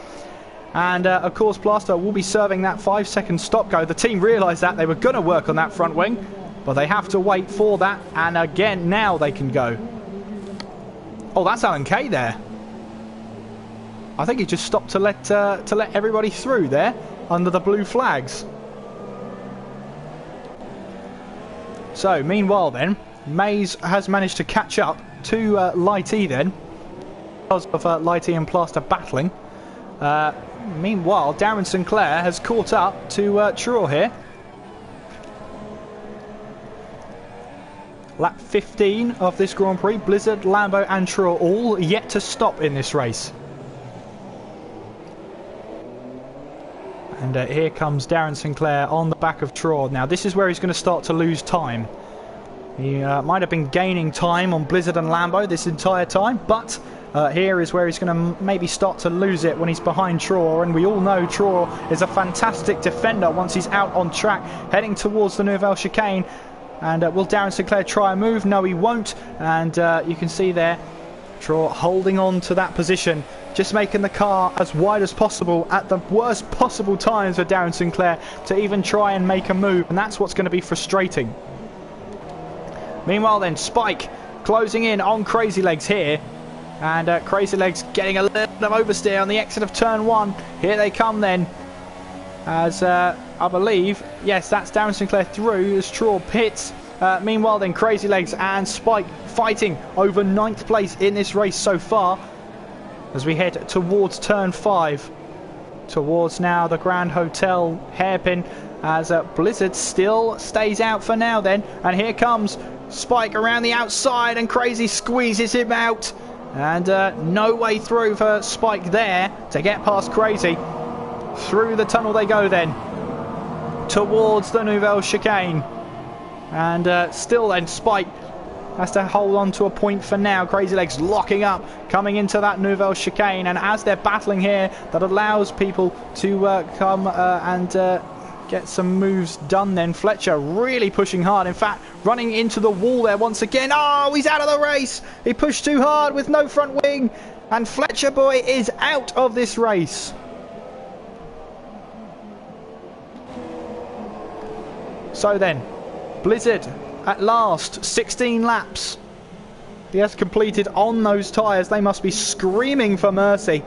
And of course Plaster will be serving that 5-second stop go. The team realised that they were going to work on that front wing, but they have to wait for that, and again now they can go. Oh, that's Alan Kay there. I think he just stopped to let everybody through there under the blue flags. So meanwhile then, Mays has managed to catch up to Light E then, because of Light E and Plaster battling. Meanwhile, Darren Sinclair has caught up to Truel here. Lap 15 of this Grand Prix. Blizzard, Lambo and True all yet to stop in this race. And here comes Darren Sinclair on the back of True. Now this is where he's going to start to lose time. He might have been gaining time on Blizzard and Lambo this entire time, but here is where he's going to maybe start to lose it when he's behind True. And we all know True is a fantastic defender once he's out on track, heading towards the Nouvelle Chicane. And will Darren Sinclair try a move? No, he won't. And you can see there, True holding on to that position, just making the car as wide as possible at the worst possible times for Darren Sinclair to even try and make a move. And that's what's going to be frustrating. Meanwhile then, Spike closing in on Crazy Legs here. And Crazy Legs getting a little bit of oversteer on the exit of turn 1. Here they come then. As I believe, yes, that's Darren Sinclair through as True pits. Meanwhile then, Crazy Legs and Spike fighting over 9th place in this race so far. As we head towards turn 5. Towards now the Grand Hotel hairpin. As Blizzard still stays out for now then. And here comes Spike around the outside and Crazy squeezes him out. And no way through for Spike there to get past Crazy. Through the tunnel they go then. Towards the Nouvelle Chicane. And still then Spike has to hold on to a point for now. Crazy Legs locking up, coming into that Nouvelle Chicane. And as they're battling here, that allows people to come and get some moves done then. Fletcher really pushing hard. In fact, running into the wall there once again. Oh, he's out of the race. He pushed too hard with no front wing. And Fletcher boy is out of this race. So then, Blizzard at last, 16 laps. He has completed on those tyres. They must be screaming for mercy.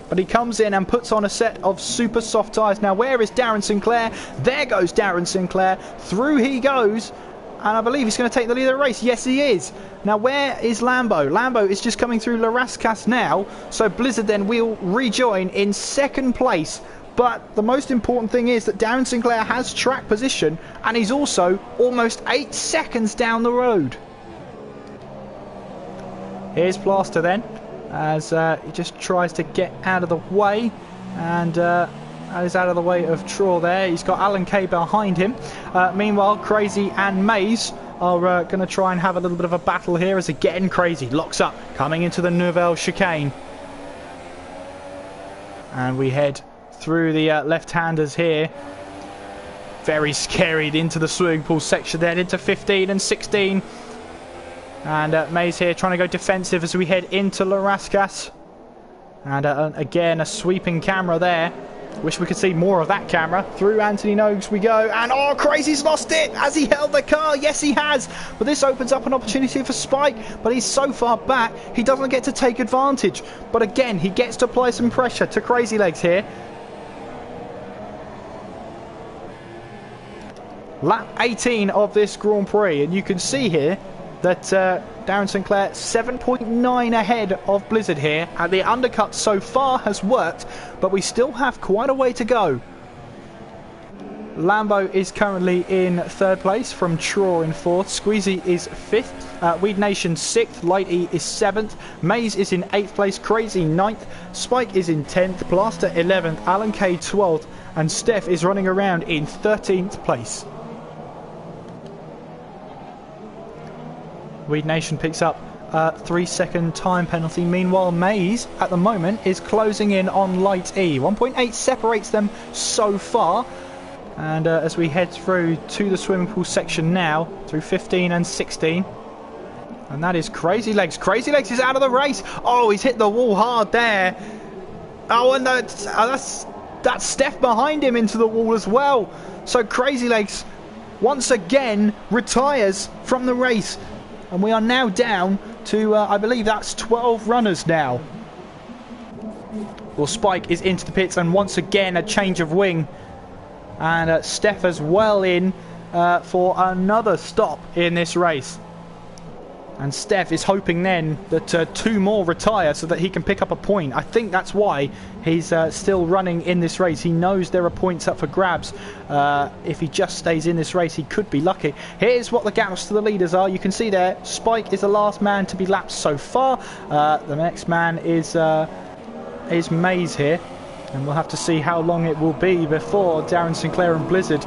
But he comes in and puts on a set of super soft tyres. Now where is Darren Sinclair? There goes Darren Sinclair. Through he goes. And I believe he's going to take the lead of the race. Yes, he is. Now where is Lambo? Lambo is just coming through Le Rascasse now. So Blizzard then will rejoin in 2nd place. But the most important thing is that Darren Sinclair has track position. And he's also almost 8 seconds down the road. Here's Plaster then. As he just tries to get out of the way. And is out of the way of True there. He's got Alan Kay behind him. Meanwhile, Crazy and Maze are going to try and have a little bit of a battle here. As again, Crazy locks up, coming into the Nouvelle Chicane. And we head through the left-handers here. Very scary into the swimming pool section then, into 15 and 16. And Maze here trying to go defensive as we head into Le Rascasse. And again, a sweeping camera there. Wish we could see more of that camera. Through Anthony Nogues we go. And oh, Crazy's lost it as he held the car. Yes, he has. But this opens up an opportunity for Spike. But he's so far back, he doesn't get to take advantage. But again, he gets to apply some pressure to Crazy Legs here. Lap 18 of this Grand Prix. And you can see here that Darren Sinclair 7.9 ahead of Blizzard here. And the undercut so far has worked, but we still have quite a way to go. Lambo is currently in 3rd place from True in 4th. Squeezy is 5th. Weed Nation 6th. Light E is 7th. Maze is in 8th place. Crazy 9th. Spike is in 10th. Blaster 11th. Alan Kay 12th. And Steph is running around in 13th place. Weed Nation picks up a 3-second time penalty. Meanwhile, Maze at the moment is closing in on Light E. 1.8 separates them so far. And as we head through to the swimming pool section now, through 15 and 16. And that is Crazy Legs. Crazy Legs is out of the race. Oh, he's hit the wall hard there. Oh, and that's Steph behind him into the wall as well. So Crazy Legs once again retires from the race. And we are now down to, I believe that's 12 runners now. Well, Spike is into the pits, and once again a change of wing. And Steph as well in for another stop in this race. And Steph is hoping then that 2 more retire so that he can pick up a point. I think that's why he's still running in this race. He knows there are points up for grabs. If he just stays in this race, he could be lucky. Here's what the gaps to the leaders are. You can see there, Spike is the last man to be lapped so far. The next man is Mays here. And we'll have to see how long it will be before Darren Sinclair and Blizzard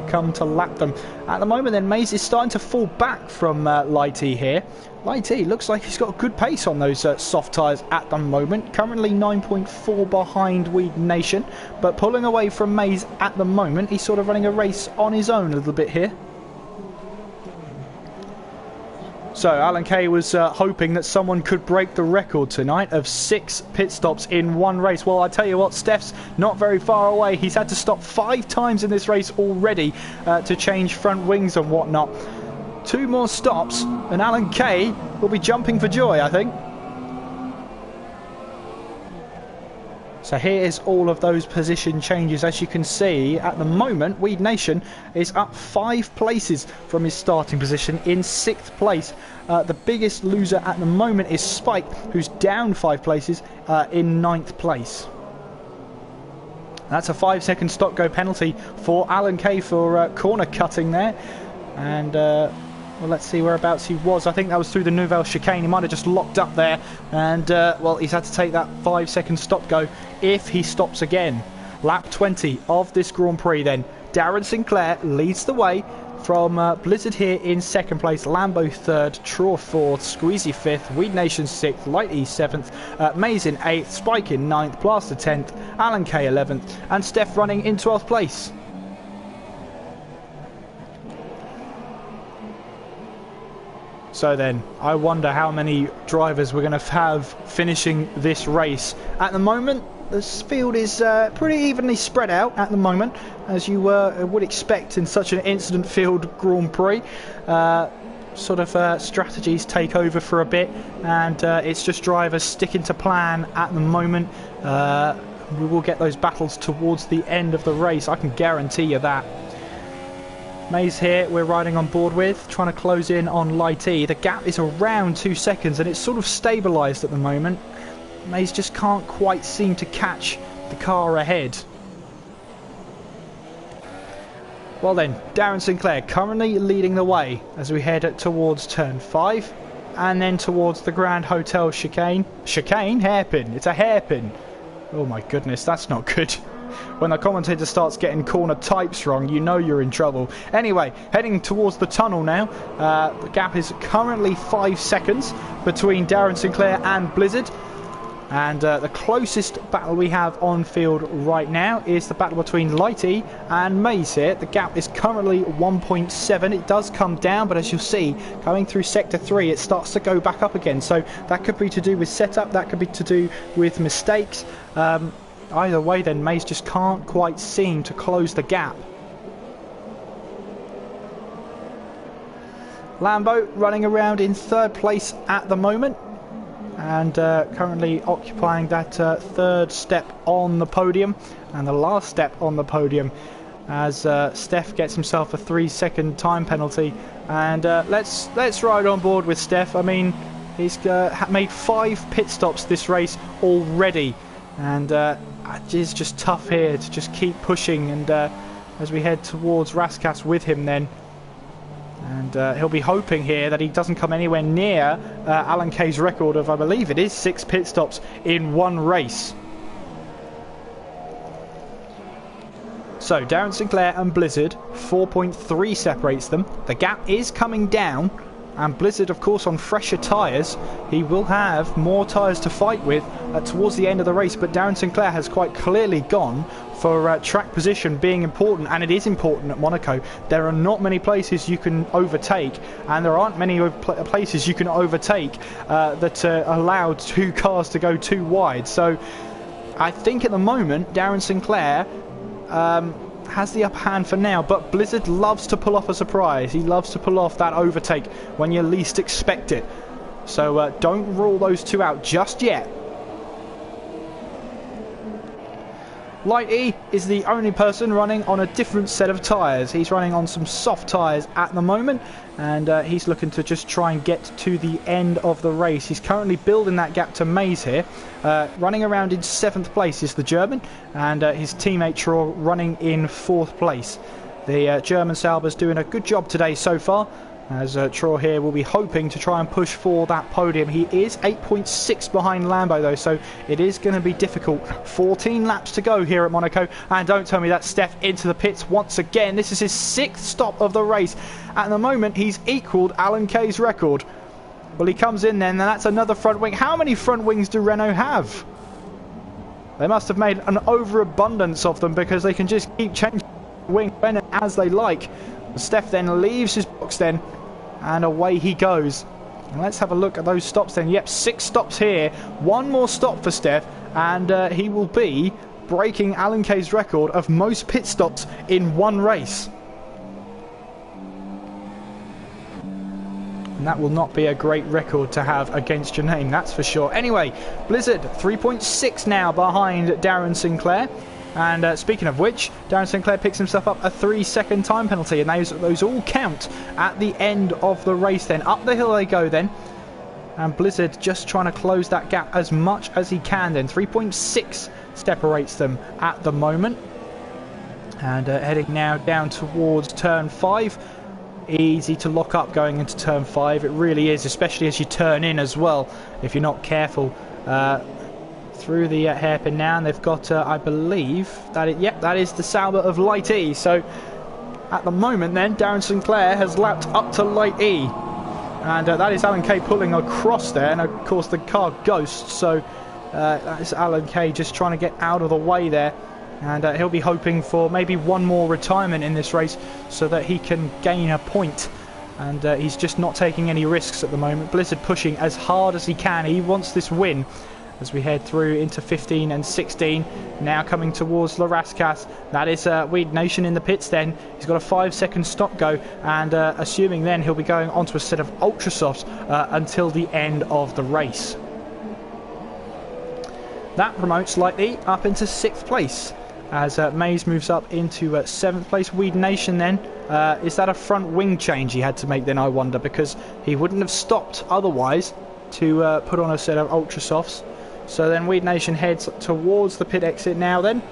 come to lap them. At the moment then, Mays is starting to fall back from Lighty here. Lighty looks like he's got a good pace on those soft tyres at the moment. Currently 9.4 behind Weed Nation, but pulling away from Mays at the moment. He's sort of running a race on his own a little bit here. So Alan Kay was hoping that someone could break the record tonight of 6 pit stops in one race. Well, I tell you what, Steph's not very far away. He's had to stop 5 times in this race already to change front wings and whatnot. 2 more stops and Alan Kay will be jumping for joy, I think. So here is all of those position changes. As you can see, at the moment, Weed Nation is up 5 places from his starting position in 6th place. The biggest loser at the moment is Spike, who's down 5 places in 9th place. That's a 5-second stop-go penalty for Alan Kay for corner cutting there. And well, let's see whereabouts he was. I think that was through the Nouvelle chicane. He might have just locked up there. And, well, he's had to take that 5-second stop-go if he stops again. Lap 20 of this Grand Prix then. Darren Sinclair leads the way from Blizzard here in 2nd place. Lambo 3rd, Traw 4th, Squeezy 5th, Weed Nation 6th, Lighty 7th, Mays in 8th, Spike in 9th, Blaster 10th, Alan Kay 11th, and Steph running in 12th place. So then, I wonder how many drivers we're going to have finishing this race. At the moment, this field is pretty evenly spread out at the moment, as you would expect in such an incident-filled Grand Prix. Strategies take over for a bit, and it's just drivers sticking to plan at the moment. We will get those battles towards the end of the race, I can guarantee you that. Mays here, we're riding on board with, trying to close in on Lighty. The gap is around 2 seconds and it's sort of stabilised at the moment. Mays just can't quite seem to catch the car ahead. Well then, Darren Sinclair currently leading the way as we head towards turn 5 and then towards the Grand Hotel chicane. Chicane? Hairpin. It's a hairpin. Oh my goodness, that's not good. When the commentator starts getting corner types wrong, you know you're in trouble. Anyway, heading towards the tunnel now. The gap is currently 5 seconds between Darren Sinclair and Blizzard. And the closest battle we have on field right now is the battle between Lighty and Mays here. The gap is currently 1.7. It does come down, but as you'll see, going through Sector 3, it starts to go back up again. So that could be to do with setup, that could be to do with mistakes. Either way then, Mays just can't quite seem to close the gap. Lambo running around in 3rd place at the moment. And currently occupying that 3rd step on the podium. And the last step on the podium. As Steph gets himself a 3-second time penalty. And let's ride on board with Steph. I mean, he's made 5 pit stops this race already. And it's just tough here to just keep pushing, and as we head towards Raskas with him then, and he'll be hoping here that he doesn't come anywhere near Alan Kay's record of, I believe it is, 6 pit stops in one race. So Darren Sinclair and Blizzard, 4.3 separates them. The gap is coming down. And Blizzard, of course, on fresher tyres. He will have more tyres to fight with towards the end of the race. But Darren Sinclair has quite clearly gone for track position being important. And it is important at Monaco. There are not many places you can overtake. And there aren't many places you can overtake that allow 2 cars to go too wide. So I think at the moment, Darren Sinclair has the upper hand for now, but Blizzard loves to pull off a surprise. He loves to pull off that overtake when you least expect it. So don't rule those 2 out just yet. Light E is the only person running on a different set of tyres. He's running on some soft tyres at the moment, and he's looking to just try and get to the end of the race. He's currently building that gap to Mays here. Running around in 7th place is the German, and his teammate Troll running in 4th place. The German Sauber's doing a good job today so far, as Troll here will be hoping to try and push for that podium. He is 8.6 behind Lambo though, so it is going to be difficult. 14 laps to go here at Monaco, and don't tell me that's Steph into the pits once again. This is his 6th stop of the race. At the moment he's equalled Alan Kay's record. Well, he comes in then, and that's another front wing. How many front wings do Renault have? They must have made an overabundance of them, because they can just keep changing wing as they like. Steph then leaves his box then, and away he goes. And let's have a look at those stops then. Yep, 6 stops here. 1 more stop for Steph, and he will be breaking Alan Kay's record of most pit stops in one race. And that will not be a great record to have against your name, that's for sure. Anyway, Blizzard 3.6 now behind Darren Sinclair. And speaking of which, Darren Sinclair picks himself up a 3-second time penalty, and those all count at the end of the race then. Up the hill they go then, and Blizzard just trying to close that gap as much as he can then. 3.6 separates them at the moment. And heading now down towards turn 5. Easy to lock up going into turn 5. It really is, especially as you turn in as well, if you're not careful. Through the hairpin now, and they've got, I believe, that is the Sauber of Light E. So at the moment then, Darren Sinclair has lapped up to Light E, and that is Alan Kay pulling across there, and of course the car ghosts, so that is Alan Kay just trying to get out of the way there, and he'll be hoping for maybe one more retirement in this race so that he can gain a point. And he's just not taking any risks at the moment. Blizzard pushing as hard as he can. He wants this win. As we head through into 15 and 16, now coming towards La Rascasse. That is Weed Nation in the pits then. He's got a 5-second stop go, and assuming then he'll be going onto a set of Ultra Softs until the end of the race. That promotes Lightly up into 6th place, as Mays moves up into 7th place. Weed Nation then, is that a front wing change he had to make then, I wonder, because he wouldn't have stopped otherwise to put on a set of Ultra Softs. So then Weed Nation heads towards the pit exit now then.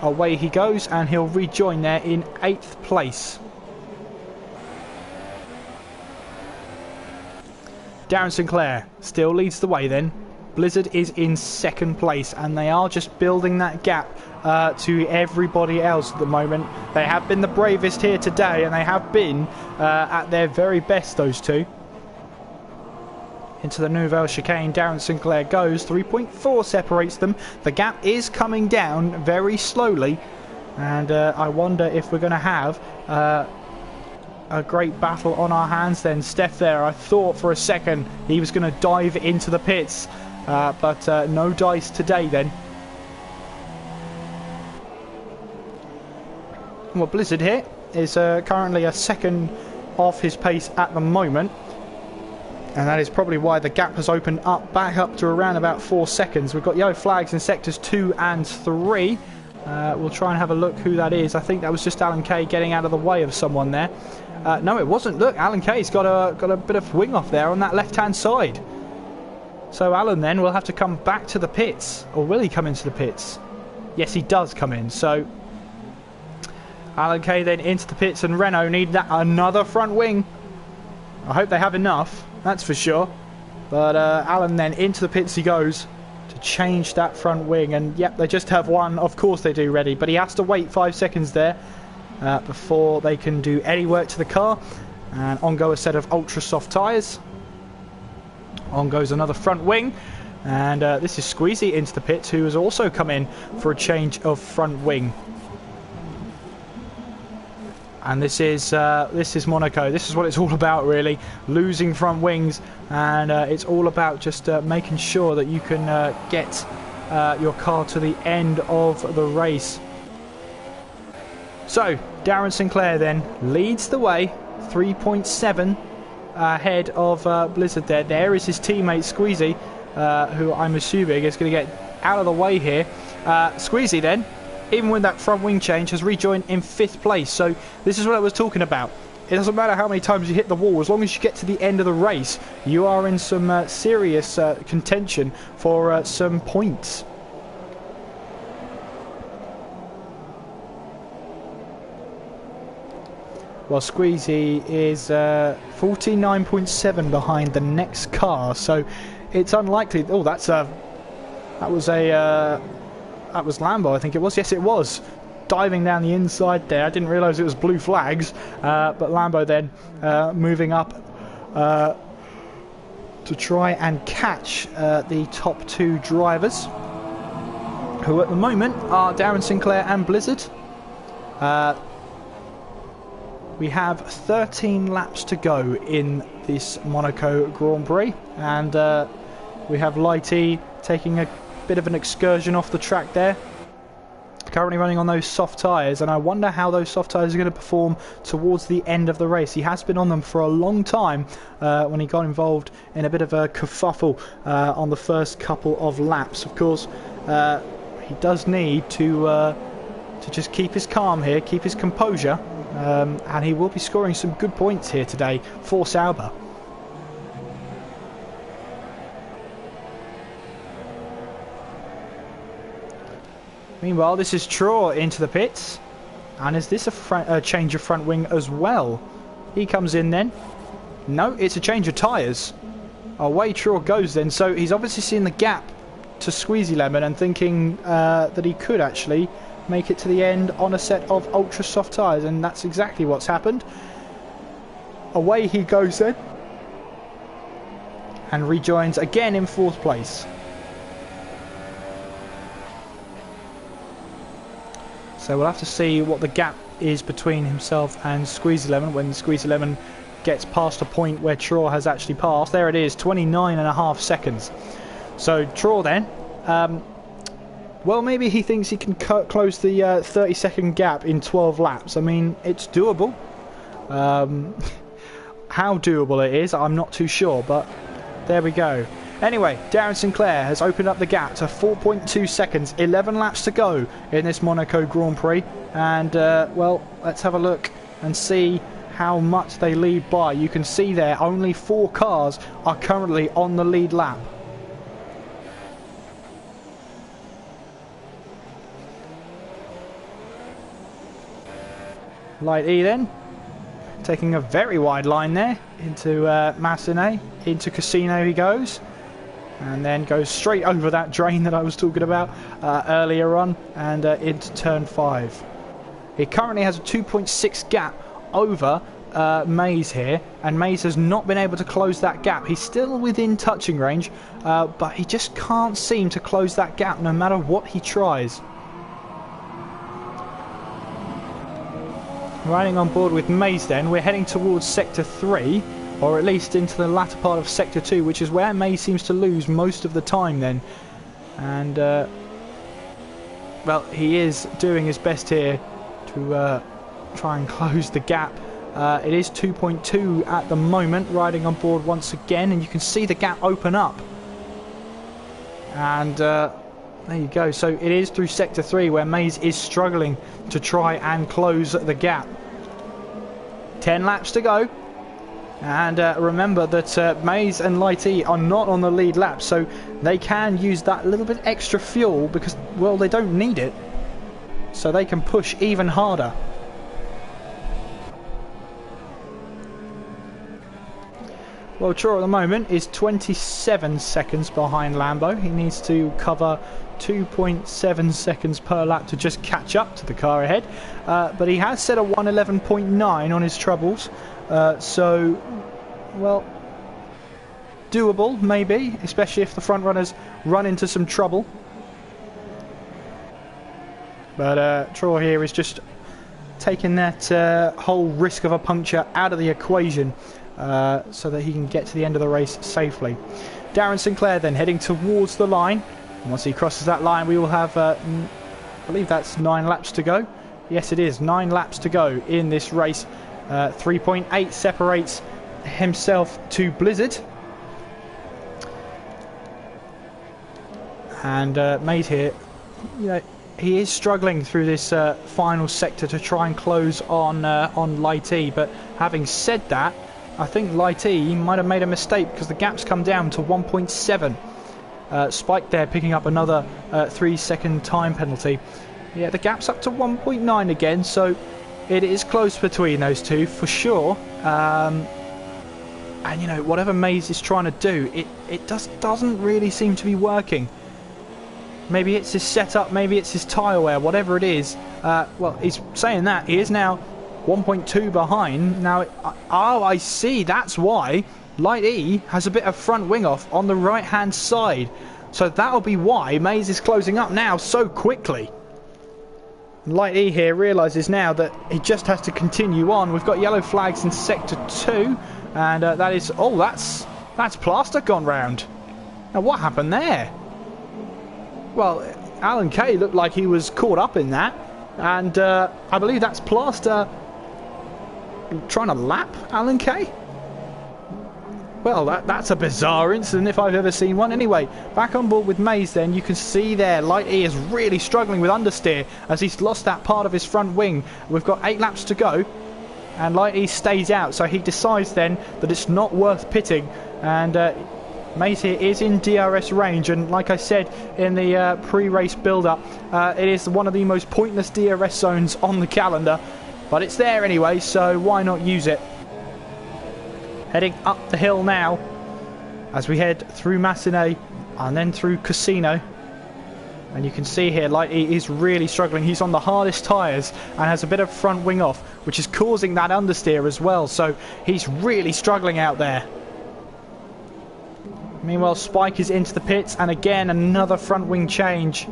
Away he goes, and he'll rejoin there in 8th place. Darren Sinclair still leads the way then. Blizzard is in 2nd place, and they are just building that gap to everybody else at the moment. They have been the bravest here today, and they have been at their very best, those two. Into the Nouvelle Chicane, Darren Sinclair goes. 3.4 separates them. The gap is coming down very slowly, and I wonder if we're going to have a great battle on our hands then. Steph there, I thought for a second he was going to dive into the pits, but no dice today then. Well, Blizzard here is currently a second off his pace at the moment. And that is probably why the gap has opened up back up to around about 4 seconds. We've got yellow flags in sectors 2 and 3. We'll try and have a look who that is. I think that was just Alan Kay getting out of the way of someone there. No, it wasn't. Look, Alan Kay's got a bit of wing off there on that left-hand side. So Alan then will have to come back to the pits. Or will he come into the pits? Yes, he does come in. So Alan Kay then into the pits, and Renault need that another front wing. I hope they have enough. That's for sure. But Alan then into the pits he goes to change that front wing. And yep, they just have one. Of course they do ready. But he has to wait 5 seconds there before they can do any work to the car. And on go a set of ultra soft tyres. On goes another front wing. And this is Squeezy into the pits, who has also come in for a change of front wing. And this is Monaco. This is what it's all about, really. Losing front wings, and it's all about just making sure that you can get your car to the end of the race. So Darren Sinclair then leads the way, 3.7 ahead of Blizzard there. There is his teammate Squeezy, who I'm assuming is going to get out of the way here. Squeezy then, even with that front wing change, has rejoined in 5th place. So this is what I was talking about. It doesn't matter how many times you hit the wall, as long as you get to the end of the race, you are in some serious contention for some points. Well, Squeezy is 49.7 behind the next car, so it's unlikely. Oh, that was Lambo, I think it was. Yes, it was. Diving down the inside there. I didn't realise it was blue flags, but Lambo then moving up to try and catch the top 2 drivers, who at the moment are Darren Sinclair and Blizzard. We have 13 laps to go in this Monaco Grand Prix, and we have Lighty taking a bit of an excursion off the track there. Currently running on those soft tyres, and I wonder how those soft tyres are going to perform towards the end of the race. He has been on them for a long time when he got involved in a bit of a kerfuffle on the first couple of laps. Of course, he does need to just keep his calm here, keep his composure, and he will be scoring some good points here today for Sauber. Meanwhile, this is Traw into the pits, and is this a change of front wing as well? He comes in then. No, it's a change of tyres. Away Traw goes then, so he's obviously seen the gap to Squeezy Lemon and thinking that he could actually make it to the end on a set of ultra soft tyres, and that's exactly what's happened. Away he goes then, and rejoins again in 4th place. So we'll have to see what the gap is between himself and Squeezy Lemon when Squeezy Lemon gets past a point where Traw has actually passed. There it is, 29.5 seconds. So Traw then, well, maybe he thinks he can close the 30-second gap in 12 laps. I mean, it's doable. How doable it is, I'm not too sure, but there we go. Anyway, Darren Sinclair has opened up the gap to 4.2 seconds, 11 laps to go in this Monaco Grand Prix. And, well, let's have a look and see how much they lead by. You can see there, only 4 cars are currently on the lead lap. Light E then, taking a very wide line there into Massenet, into Casino he goes. And then goes straight over that drain that I was talking about earlier on, and into turn 5. He currently has a 2.6 gap over Mays here, and Mays has not been able to close that gap. He's still within touching range, but he just can't seem to close that gap no matter what he tries. Riding on board with Mays then, we're heading towards Sector 3. Or at least into the latter part of Sector 2, which is where May seems to lose most of the time then. And, well, he is doing his best here to try and close the gap. It is 2.2 at the moment, riding on board once again, and you can see the gap open up. And there you go. So it is through Sector 3 where Mays is struggling to try and close the gap. 10 laps to go. And remember that Mays and Light E are not on the lead lap, so they can use that little bit extra fuel because, well, they don't need it. So they can push even harder. Well, Traw at the moment is 27 seconds behind Lambo. He needs to cover 2.7 seconds per lap to just catch up to the car ahead. But he has set a 111.9 on his troubles. So, well, doable maybe, especially if the front runners run into some trouble. But Traw here is just taking that whole risk of a puncture out of the equation so that he can get to the end of the race safely. Darren Sinclair then heading towards the line. Once he crosses that line, we will have, I believe that's 9 laps to go. Yes, it is 9 laps to go in this race. 3.8 separates himself to Blizzard. And Mays here you know, he is struggling through this final sector to try and close on Light E. But having said that, I think Light E might have made a mistake because the gap's come down to 1.7. Spike there picking up another 3-second time penalty. Yeah, the gap's up to 1.9 again, so it is close between those two for sure. And you know, whatever Mays is trying to do, it doesn't really seem to be working. Maybe it's his setup, maybe it's his tyre wear, whatever it is. Well, he's saying that he is now 1.2 behind. Now, oh, I see. That's why Light E has a bit of front wing off on the right-hand side. So that'll be why Mays is closing up now so quickly. Light E here realises now that he just has to continue on. We've got yellow flags in Sector 2. And that is... Oh, that's Plaster gone round. Now, what happened there? Well, Alan Kay looked like he was caught up in that. And I believe that's Plaster trying to lap Alan Kay. Well, that's a bizarre incident if I've ever seen one. Anyway, back on board with Mays then. You can see there, Light E is really struggling with understeer as he's lost that part of his front wing. We've got 8 laps to go. And Light E stays out, so he decides then that it's not worth pitting. And Mays here is in DRS range, and like I said in the pre-race build-up, it is one of the most pointless DRS zones on the calendar. But it's there anyway, so why not use it? Heading up the hill now, as we head through Massenet and then through Casino. And you can see here, Light E is really struggling. He's on the hardest tyres and has a bit of front wing off, which is causing that understeer as well. So he's really struggling out there. Meanwhile, Spike is into the pits, and again, another front wing change.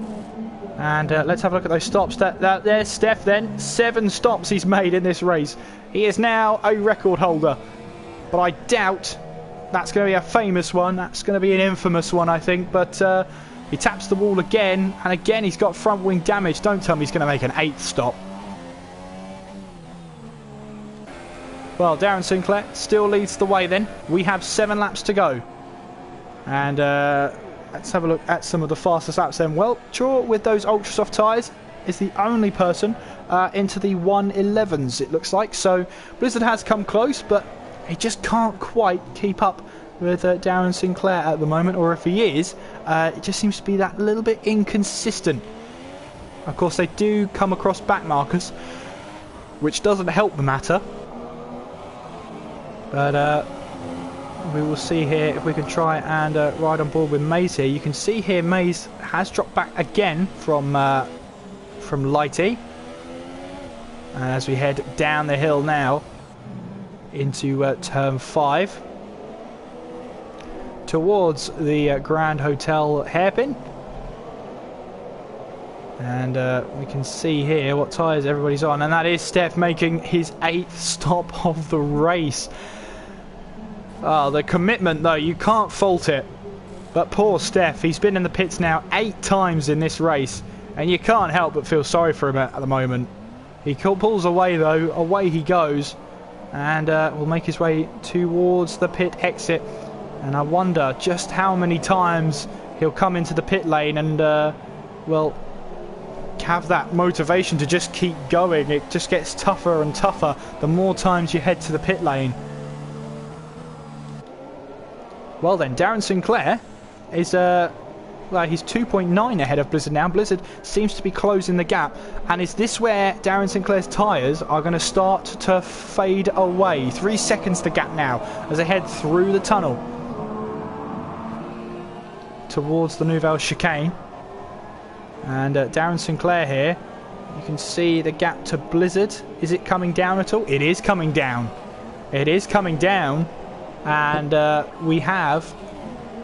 And let's have a look at those stops. There's Steph then. 7 stops he's made in this race. He is now a record holder. But I doubt that's going to be a famous one. That's going to be an infamous one, I think. But... he taps the wall again, and again he's got front wing damage. Don't tell me he's going to make an 8th stop. Well, Darren Sinclair still leads the way then. We have 7 laps to go. And let's have a look at some of the fastest laps then. Well, Chaw with those ultra soft tyres is the only person into the 111s, it looks like. So Blizzard has come close, but he just can't quite keep up with Darren Sinclair at the moment, or if he is, it just seems to be that little bit inconsistent. Of course, they do come across back markers, which doesn't help the matter. But we will see here if we can try and ride on board with Mays here. You can see here Mays has dropped back again from Light E. And as we head down the hill now into turn 5. Towards the Grand Hotel hairpin. And we can see here what tyres everybody's on. And that is Steph making his 8th stop of the race. Oh, the commitment though, you can't fault it. But poor Steph, he's been in the pits now 8 times in this race. And you can't help but feel sorry for him at the moment. He pulls away though, away he goes. And will make his way towards the pit exit. And I wonder just how many times he'll come into the pit lane and, well, have that motivation to just keep going. It just gets tougher and tougher the more times you head to the pit lane. Well then, Darren Sinclair is, well, he's 2.9 ahead of Blizzard now. Blizzard seems to be closing the gap. And is this where Darren Sinclair's tyres are going to start to fade away? 3 seconds the gap now as they head through the tunnel towards the Nouvelle Chicane. And Darren Sinclair here, you can see the gap to Blizzard. Is it coming down at all? It is coming down. It is coming down. And we have,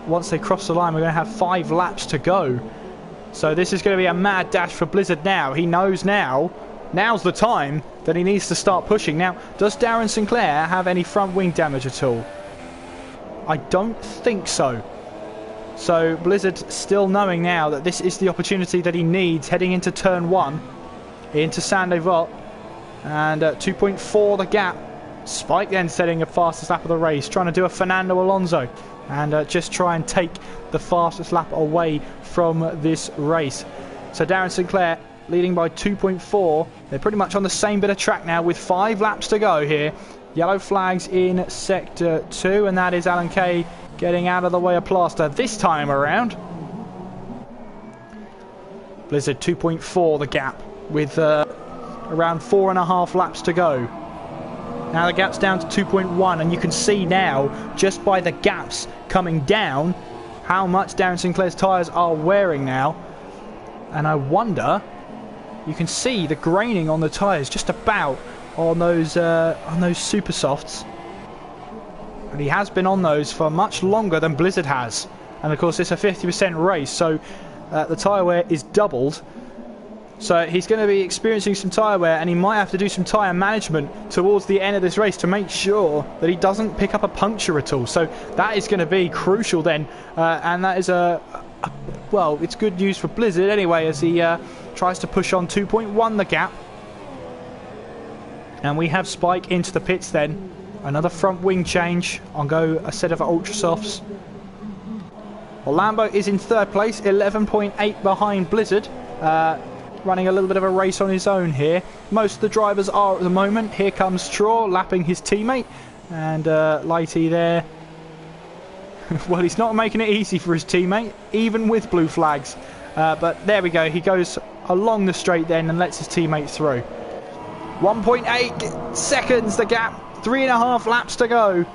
once they cross the line, we're going to have 5 laps to go. So this is going to be a mad dash for Blizzard now. He knows now's the time that he needs to start pushing. Now, does Darren Sinclair have any front wing damage at all? I don't think so. So Blizzard still knowing now that this is the opportunity that he needs heading into turn 1 into Saint-Devote. And 2.4 the gap. Spike then setting the fastest lap of the race, trying to do a Fernando Alonso and just try and take the fastest lap away from this race. So Darren Sinclair leading by 2.4. They're pretty much on the same bit of track now with 5 laps to go here. Yellow flags in sector 2, and that is Alan Kay getting out of the way of Plaster this time around. Blizzard 2.4 the gap with around 4.5 laps to go. Now the gap's down to 2.1, and you can see now just by the gaps coming down how much Darren Sinclair's tyres are wearing now. And I wonder, you can see the graining on the tyres just about on those super softs, and he has been on those for much longer than Blizzard has. And of course it's a 50% race, so the tyre wear is doubled, so he's going to be experiencing some tyre wear, and he might have to do some tyre management towards the end of this race to make sure that he doesn't pick up a puncture at all. So that is going to be crucial then, and that is well, it's good news for Blizzard anyway, as he tries to push on 2.1 the gap. And we have Spike into the pits then. Another front wing change. On go a set of Ultra Softs. Well, Lambo is in 3rd place, 11.8 behind Blizzard. Running a little bit of a race on his own here. Most of the drivers are at the moment. Here comes Straw lapping his teammate. And Lighty there. Well, he's not making it easy for his teammate, even with blue flags. But there we go. He goes along the straight then and lets his teammate through. 1.8 seconds the gap, 3.5 laps to go,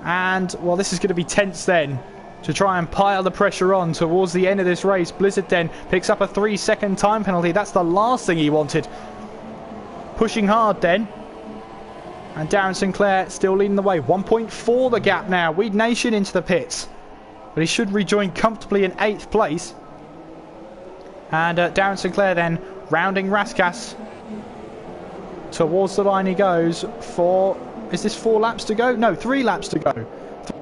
and well, this is going to be tense then to try and pile the pressure on towards the end of this race. Blizzard then picks up a 3-second time penalty. That's the last thing he wanted. Pushing hard then, and Darren Sinclair still leading the way. 1.4 the gap now. Weed Nation into the pits, but he should rejoin comfortably in 8th place. And Darren Sinclair then rounding Raskas. Towards the line he goes for, is this 4 laps to go? No, 3 laps to go.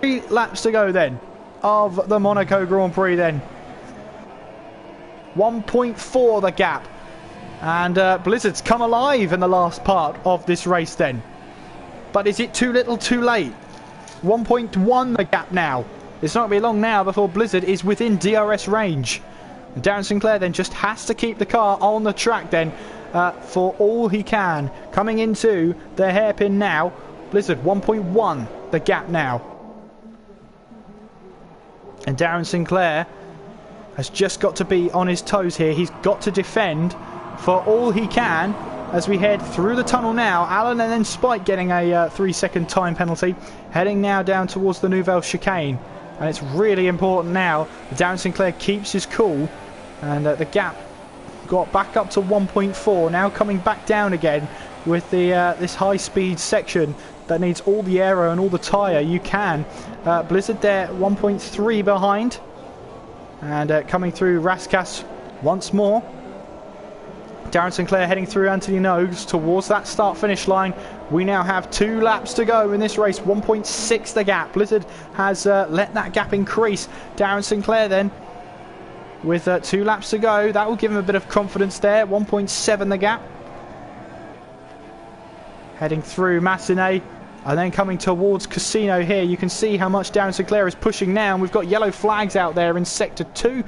3 laps to go then of the Monaco Grand Prix then. 1.4 the gap. And Blizzard's come alive in the last part of this race then. But is it too little too late? 1.1 the gap now. It's not going to be long now before Blizzard is within DRS range. And Darren Sinclair then just has to keep the car on the track then. For all he can. Coming into the hairpin now. Blizzard 1.1 the gap now. And Darren Sinclair has just got to be on his toes here. He's got to defend for all he can as we head through the tunnel now. Alan and then Spike getting a 3-second time penalty. Heading now down towards the Nouvelle chicane. And it's really important now that Darren Sinclair keeps his cool. And the gap got back up to 1.4, now coming back down again with the this high-speed section that needs all the aero and all the tyre you can. Blizzard there 1.3 behind, and coming through Raskas once more. Darren Sinclair heading through Anthony Nogues towards that start-finish line. We now have 2 laps to go in this race, 1.6 the gap. Blizzard has let that gap increase. Darren Sinclair then with 2 laps to go. That will give him a bit of confidence there. 1.7 the gap. Heading through Massenet and then coming towards Casino here. You can see how much Darren Sinclair is pushing now. And we've got yellow flags out there in sector 2.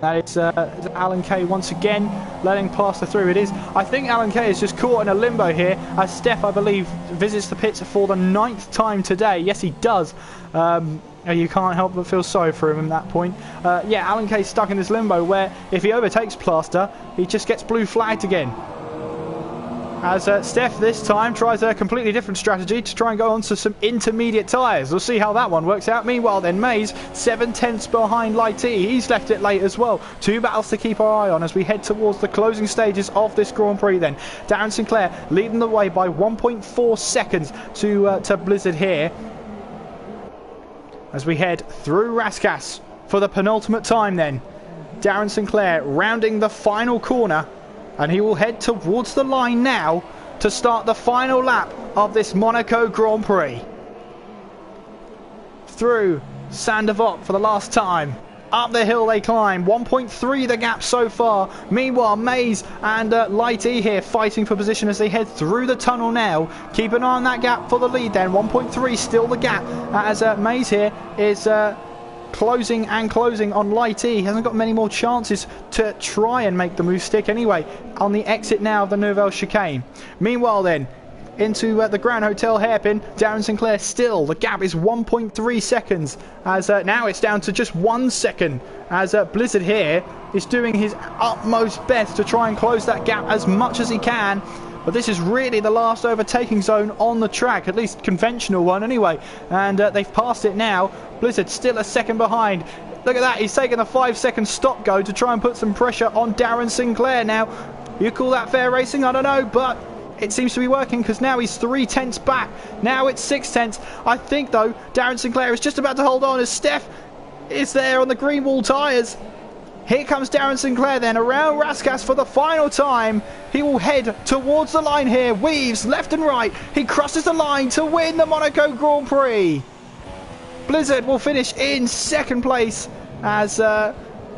That is Alan Kay once again letting Plaster through. It is. I think Alan Kay is just caught in a limbo here as Steph, I believe, visits the pits for the 9th time today. Yes, he does. You can't help but feel sorry for him at that point. Yeah, Alan Kay's stuck in this limbo where if he overtakes Plaster, he just gets blue flagged again. As Steph this time tries a completely different strategy to try and go on to some intermediate tyres. We'll see how that one works out. Meanwhile then, Mays 7/10 behind Lighty. He's left it late as well. 2 battles to keep our eye on as we head towards the closing stages of this Grand Prix then. Darren Sinclair leading the way by 1.4 seconds to Blizzard here. As we head through Raskas for the penultimate time then. Darren Sinclair rounding the final corner, and he will head towards the line now to start the final lap of this Monaco Grand Prix. Through Saint-Devote for the last time. Up the hill they climb. 1.3 the gap so far. Meanwhile, Mays and Lighty here fighting for position as they head through the tunnel now. Keep an eye on that gap for the lead then. 1.3 still the gap as Mays here is closing and closing on Light E. He hasn't got many more chances to try and make the move stick anyway. On the exit now of the Nouvelle Chicane. Meanwhile then, into the Grand Hotel hairpin, Darren Sinclair still. The gap is 1.3 seconds as now it's down to just 1 second as Blizzard here is doing his utmost best to try and close that gap as much as he can. But this is really the last overtaking zone on the track, at least conventional one anyway. And they've passed it now. Blizzard still a second behind. Look at that, he's taking a 5-second stop go to try and put some pressure on Darren Sinclair. Now, you call that fair racing? I don't know, but it seems to be working because now he's 3/10 back. Now it's 6/10. I think, though, Darren Sinclair is just about to hold on as Steph is there on the green wall tyres. Here comes Darren Sinclair then around Raskas for the final time. He will head towards the line here. Weaves left and right. He crosses the line to win the Monaco Grand Prix. Blizzard will finish in second place as the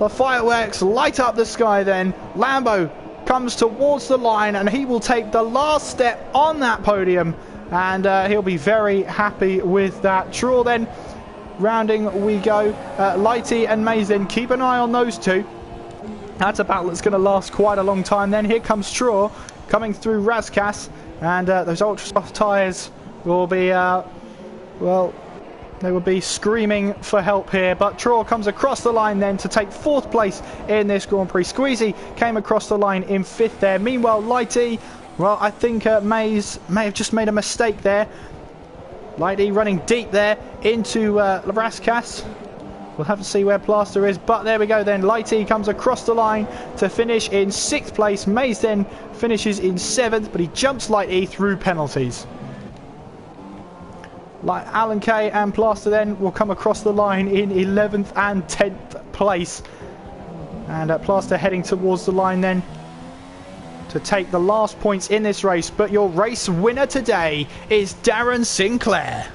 fireworks light up the sky then. Lambo comes towards the line and he will take the last step on that podium, and he'll be very happy with that. Traw then rounding we go. Lighty and Mays then, keep an eye on those two. That's a battle that's going to last quite a long time then. Here comes Traw coming through Raskas, and those ultra soft tyres will be well, they will be screaming for help here, but Traw comes across the line then to take 4th place in this Grand Prix. Squeezy came across the line in 5th there. Meanwhile, Lighty, well, I think Mays may have just made a mistake there. Lighty running deep there into Raskas. We'll have to see where Plaster is, but there we go then. Lighty comes across the line to finish in 6th place. Mays then finishes in 7th, but he jumps Lighty through penalties. Like Alan Kay and Plaster then will come across the line in 11th and 10th place. And Plaster heading towards the line then to take the last points in this race. But your race winner today is Darren Sinclair.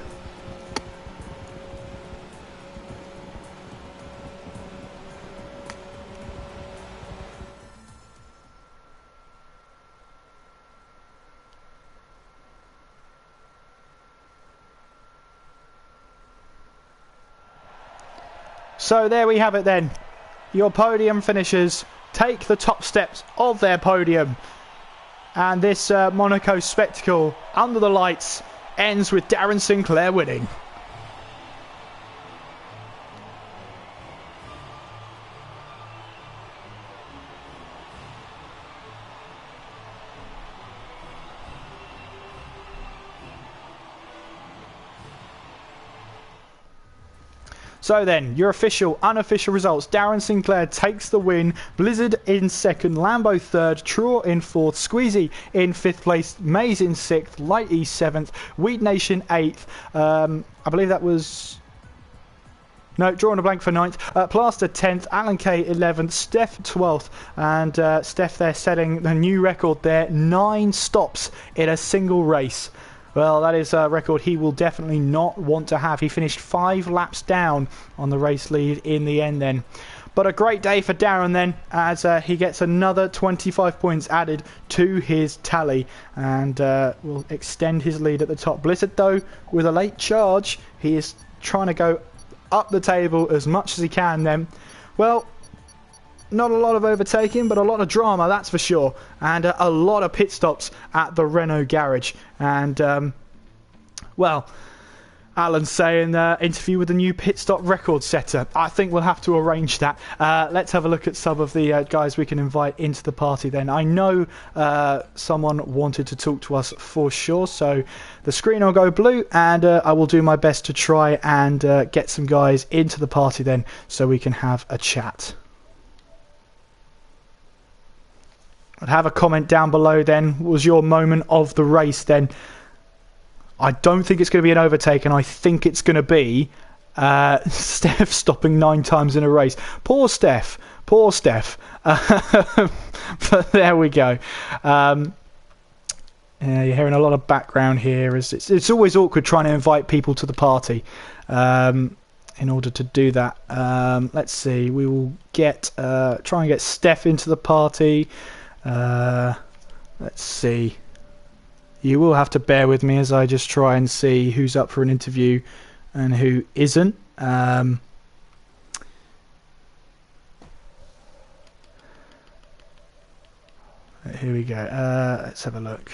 So there we have it then. Your podium finishers take the top steps of their podium. And this Monaco spectacle under the lights ends with Darren Sinclair winning. So then, your official, unofficial results. Darren Sinclair takes the win. Blizzard in 2nd, Lambo 3rd, Traw in 4th, Squeezy in 5th place, Mays in 6th, Light E 7th, Weed Nation 8th. I believe that was... No, drawing a blank for 9th. Plaster 10th, Alan K 11th, Steph 12th, and Steph there setting the new record there. 9 stops in a single race. Well, that is a record he will definitely not want to have. He finished 5 laps down on the race lead in the end then. But a great day for Darren then, as he gets another 25 points added to his tally and will extend his lead at the top. Blizzard, though, with a late charge, he is trying to go up the table as much as he can then. Well, not a lot of overtaking, but a lot of drama, that's for sure. And a lot of pit stops at the Renault garage. And, well, Alan's saying interview with the new pit stop record setter. I think we'll have to arrange that. Let's have a look at some of the guys we can invite into the party then. I know someone wanted to talk to us for sure, so the screen will go blue, and I will do my best to try and get some guys into the party then so we can have a chat. I'd have a comment down below then. What was your moment of the race then? I don't think it's going to be an overtake, and I think it's going to be Steph stopping 9 times in a race. Poor Steph. Poor Steph. But there we go. You're hearing a lot of background here. It's always awkward trying to invite people to the party. In order to do that, let's see. We will try and get Steph into the party. Let's see. You will have to bear with me as I just try and see who's up for an interview and who isn't. here we go. Let's have a look.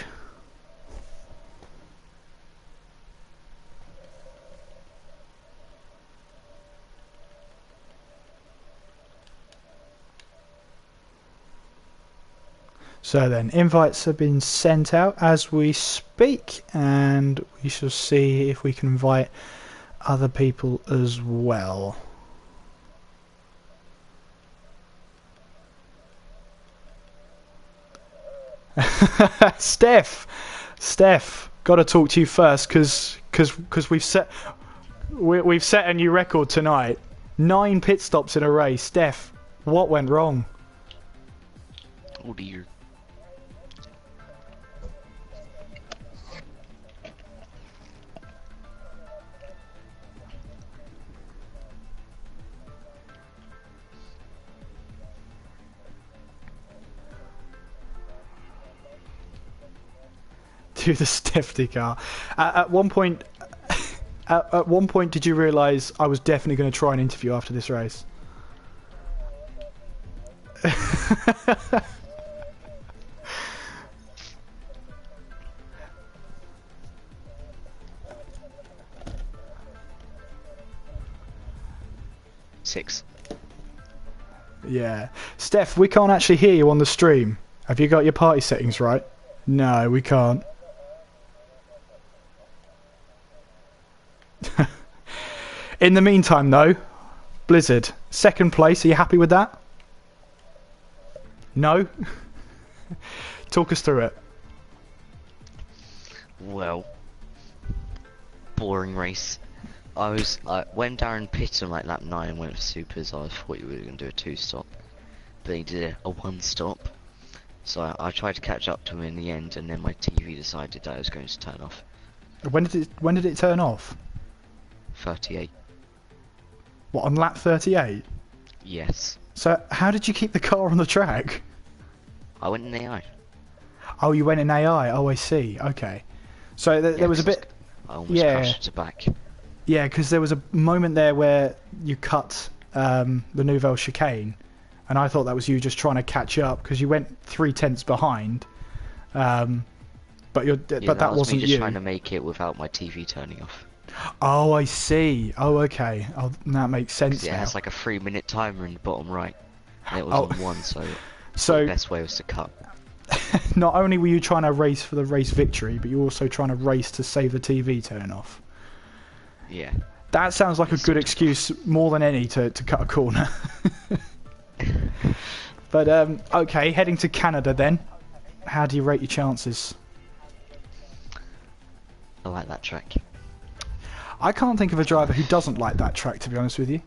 So then, invites have been sent out as we speak, and we shall see if we can invite other people as well. Steph, got to talk to you first because we've set a new record tonight. 9 pit stops in a race. Steph, what went wrong? Oh dear. To the Stefty car. At one point, did you realise I was definitely going to try and interview after this race? Six. Yeah. Steph, we can't actually hear you on the stream. Have you got your party settings right? No, we can't. In the meantime, though, Blizzard, 2nd place. Are you happy with that? No? Talk us through it. Well, boring race. When Darren pitted on like lap 9 and went for supers, I thought you were going to do a 2-stop, but he did a 1-stop. So I tried to catch up to him in the end, and then my TV decided that I was going to turn off. When did it turn off? 38. What, on lap 38? Yes. So how did you keep the car on the track? I went in AI. Oh, you went in AI. Oh, I see. Okay. So there was a bit. I almost crashed to back. Yeah, because there was a moment there where you cut the Nouvelle chicane, and I thought that was you just trying to catch up because you went 3/10 behind. But that wasn't me just you. trying to make it without my TV turning off. Oh, I see. Oh, okay. Oh, that makes sense now. Yeah, it's like a 3-minute timer in the bottom right. And it was on 1, so the best way was to cut. Not only were you trying to race for the race victory, but you were also trying to race to save the TV turn off. Yeah. That sounds like a good excuse more than any to cut a corner. But, okay, heading to Canada then. How do you rate your chances? I like that track. I can't think of a driver who doesn't like that track, to be honest with you.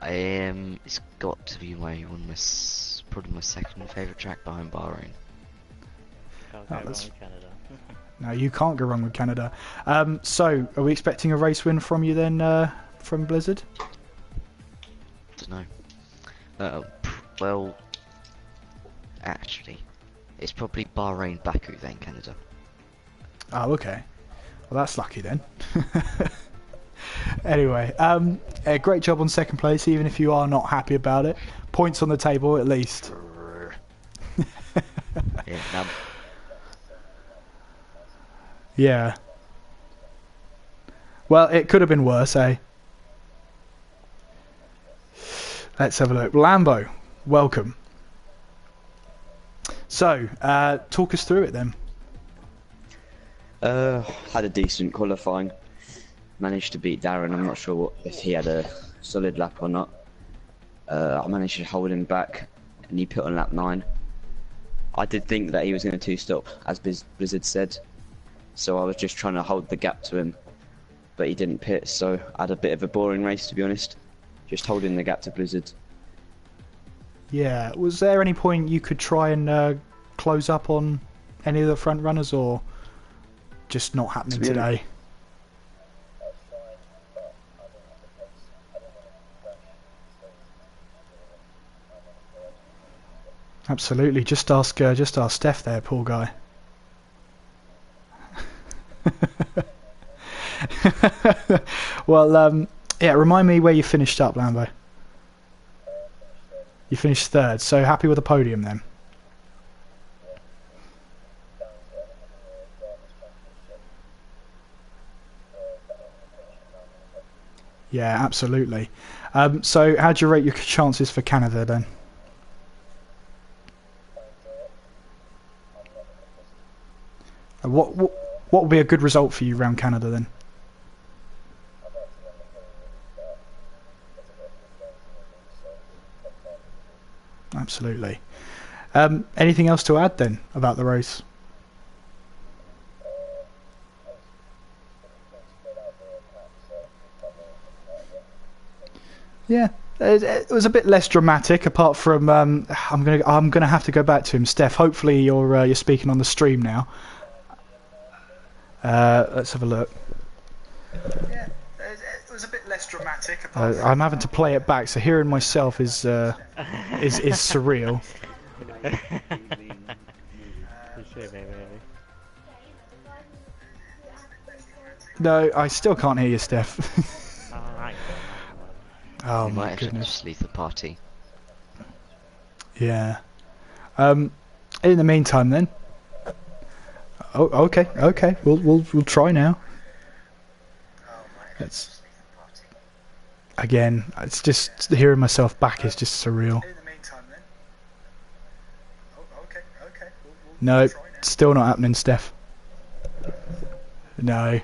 It's got to be probably my 2nd favourite track behind Bahrain. Can't go wrong with Canada. No, you can't go wrong with Canada. So, are we expecting a race win from you then, from Blizzard? Don't know. Well, actually, it's probably Bahrain, Baku, then Canada. Oh, okay. Well, that's lucky then. Anyway, great job on 2nd place, even if you are not happy about it. Points on the table, at least. Yeah. Yeah. Well, it could have been worse, eh? Let's have a look. Lambo, welcome. So, talk us through it then. Had a decent qualifying. Managed to beat Darren. I'm not sure if he had a solid lap or not. I managed to hold him back, and he put on lap 9. I did think that he was going to 2-stop, as Blizzard said. So I was just trying to hold the gap to him, but he didn't pit. So I had a bit of a boring race, to be honest. Just holding the gap to Blizzard. Yeah. Was there any point you could try and close up on any of the front runners, or just not happening today? Absolutely. Just ask Steph there, poor guy. Well, yeah. Remind me where you finished up, Lambo. You finished 3rd. So happy with the podium then? Yeah, absolutely. So how do you rate your chances for Canada then? What would be a good result for you around Canada then? Absolutely. Anything else to add then about the race? Yeah, it was a bit less dramatic. Apart from, I'm gonna have to go back to him, Steph. Hopefully you're speaking on the stream now. Let's have a look. Yeah, it was a bit less dramatic. I'm having to play it back, so hearing myself is surreal. No, I still can't hear you, Steph. Oh You my might have to goodness. just leave the party. Yeah. In the meantime, then. Oh, okay. We'll try now. It's again. It's just hearing myself back is just surreal. No, still not happening, Steph. No.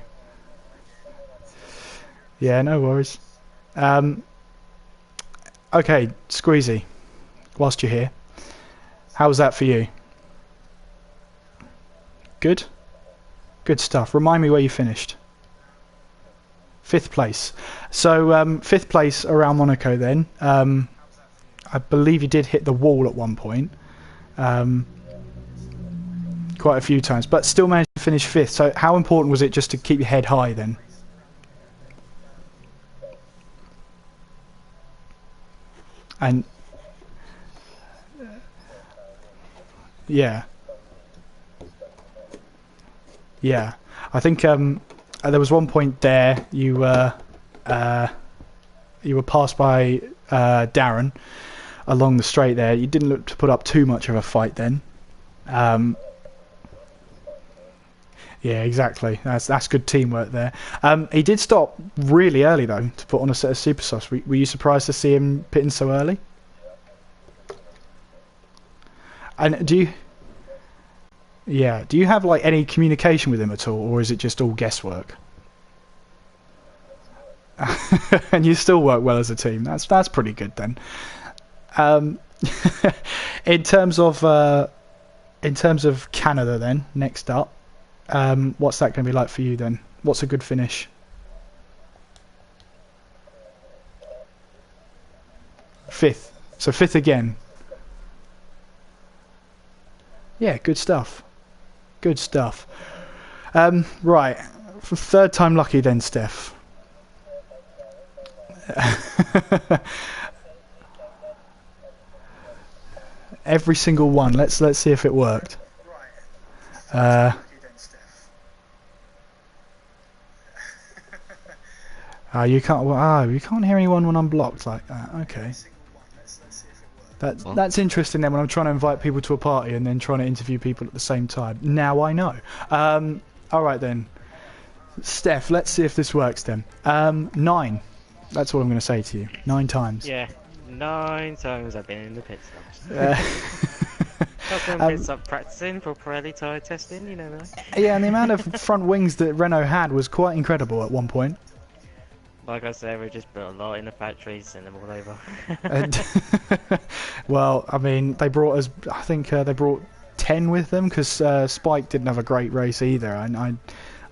Yeah, no worries. Okay, Squeezy. Whilst you're here, how was that for you? Good? Good stuff. Remind me where you finished. 5th place. So, 5th place around Monaco then. I believe you did hit the wall at one point. Quite a few times. But still managed to finish 5th. So, how important was it just to keep your head high then? And... yeah. Yeah, I think there was one point there you were passed by Darren along the straight there. You didn't look to put up too much of a fight then. Yeah, exactly. That's good teamwork there. He did stop really early though to put on a set of super softs. Were you surprised to see him pitting so early? And do you have like any communication with him at all, or is it just all guesswork? And you still work well as a team. That's pretty good then. In terms of Canada then, next up, what's that going to be like for you then? What's a good finish? 5th. So 5th again. Yeah, good stuff. Good stuff. Right, for 3rd time lucky then, Steph. Every single one. Let's see if it worked. You can't hear anyone when I'm blocked like that. Okay. That's interesting then when I'm trying to invite people to a party and then trying to interview people at the same time. Now I know. Alright then. Steph, let's see if this works then. 9. That's what I'm going to say to you. 9 times. Yeah, 9 times I've been in the pit stops. I've been pit stop practicing for Pirelli tyre testing, you know that. Yeah, and the amount of front wings that Renault had was quite incredible at one point. Like I said, we just built a lot in the factory, sent them all over. Well, I mean, they brought us. I think they brought 10 with them because Spike didn't have a great race either. I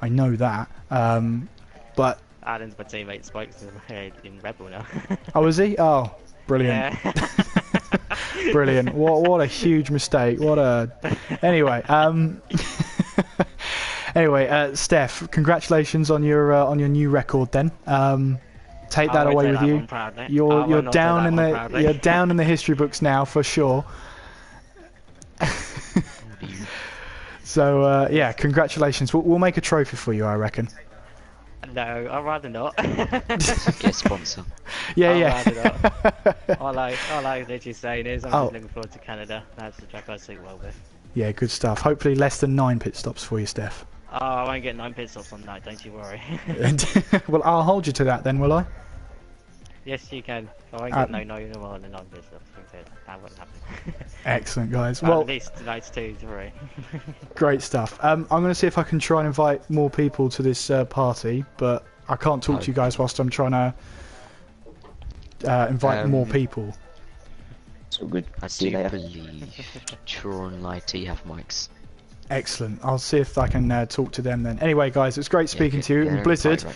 know that. But Alan's my teammate. Spike's in Rebel now. Oh, is he? Oh, brilliant. Yeah. Brilliant. What a huge mistake. Anyway. Anyway, Steph, congratulations on your new record. Then take that away with you. You're down in the history books now for sure. So yeah, congratulations. We'll make a trophy for you, I reckon. No, I'd rather not. Get sponsor. Yeah. All I literally saying is I'm just looking forward to Canada. That's the track I suit well with. Yeah, good stuff. Hopefully less than 9 pit stops for you, Steph. Oh, I won't get 9 pit stops on that, don't you worry. Well, I'll hold you to that then, will I? Yes, you can. I ain't got no more than I'm business. That wouldn't happen. Excellent, guys. Well, Well, at least tonight's 2, 3. great stuff. I'm going to see if I can try and invite more people to this party, but I can't talk to you guys whilst I'm trying to invite more people. It's all good. I See you do later. believe Tron and Lighty have mics. Excellent. I'll see if I can talk to them then. Anyway, guys, it's great speaking to you. they're And in Blizzard, fight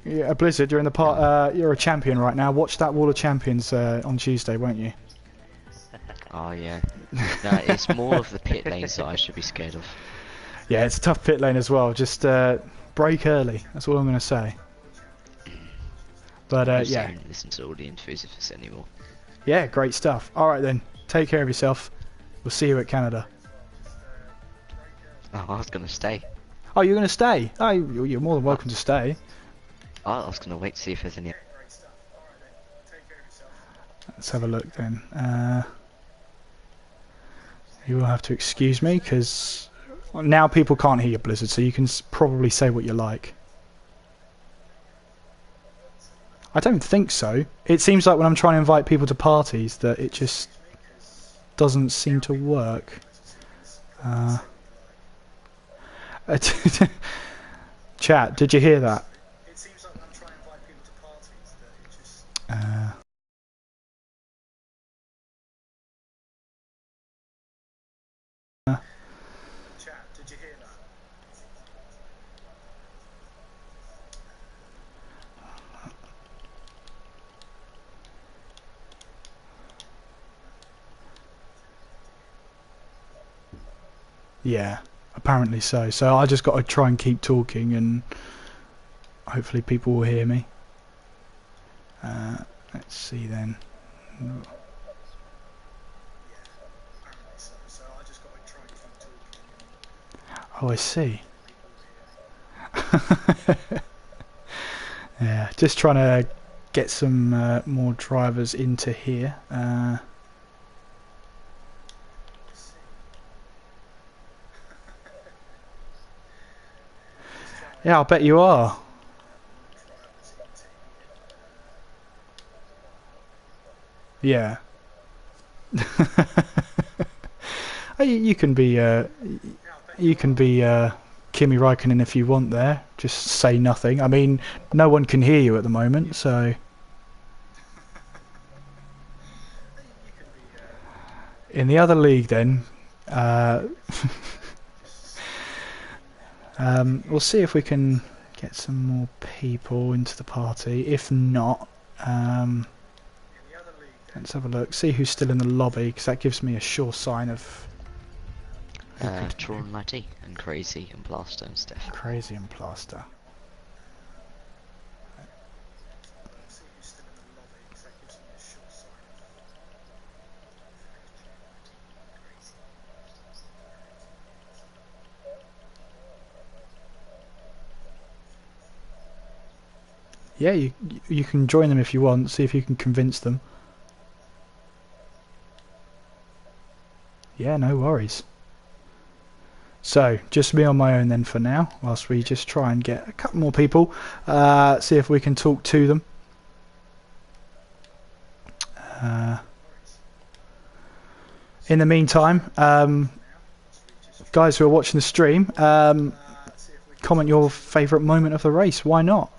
right now. yeah, Blizzard, you're in the part. You're a champion right now. Watch that Wall of Champions on Tuesday, won't you? Oh yeah. No, it's more of the pit lanes that I should be scared of. Yeah, it's a tough pit lane as well. Just break early. That's all I'm going to say. But I just yeah, don't listen to all the interviews if it's anymore. yeah, great stuff. All right then, take care of yourself. We'll see you at Canada. Oh, I was gonna stay. Oh, you're going to stay? Oh, you're more than welcome to stay. Oh, I was gonna wait to see if there's any. Let's have a look then. You will have to excuse me because now people can't hear you, Blizzard, so you can probably say what you like. I don't think so. It seems like when I'm trying to invite people to parties that it just doesn't seem to work. Chat, did you hear that? Yeah, apparently so. So I just got to try and keep talking and hopefully people will hear me. Let's see then. Oh, I see. Yeah, just trying to get some more drivers into here. Yeah, I'll bet you are. Yeah. You can be Kimi Räikkönen if you want there. Just say nothing. I mean, no one can hear you at the moment, so. In the other league, then, we'll see if we can get some more people into the party. If not, let's have a look. See who's still in the lobby, because that gives me a sure sign of. Tron, Lighty, and Crazy, and Blaster and stuff. Crazy and Plaster. Yeah, you can join them if you want. See if you can convince them. Yeah, no worries. So, just me on my own then for now, whilst we just try and get a couple more people, see if we can talk to them. In the meantime, guys who are watching the stream, comment your favourite moment of the race, why not?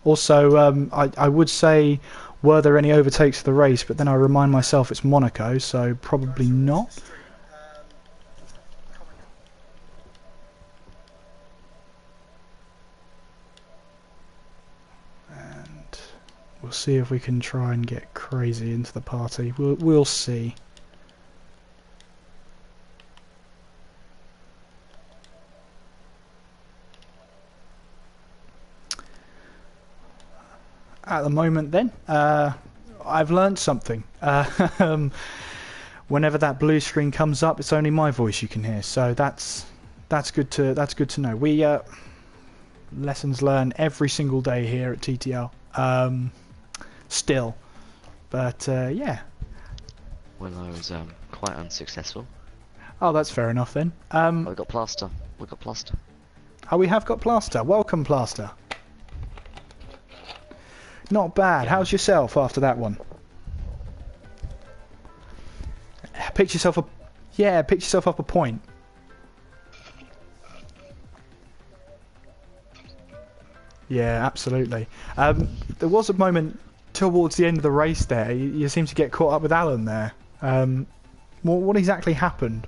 Also, I would say, were there any overtakes of the race, but then I remind myself it's Monaco, so probably not. We'll see if we can try and get Crazy into the party. We'll see. At the moment, then, I've learned something. Whenever that blue screen comes up, it's only my voice you can hear. So that's good to know. We lessons learned every single day here at TTL. Still, but yeah. Well, I was quite unsuccessful. Oh, that's fair enough then. We got Plaster. We got Plaster. Oh, we have got Plaster. Welcome, Plaster. Not bad. Yeah. How's yourself after that one? Pick yourself up. Yeah, pick yourself up a point. Yeah, absolutely. There was a moment towards the end of the race there. You seem to get caught up with Alan there. What exactly happened?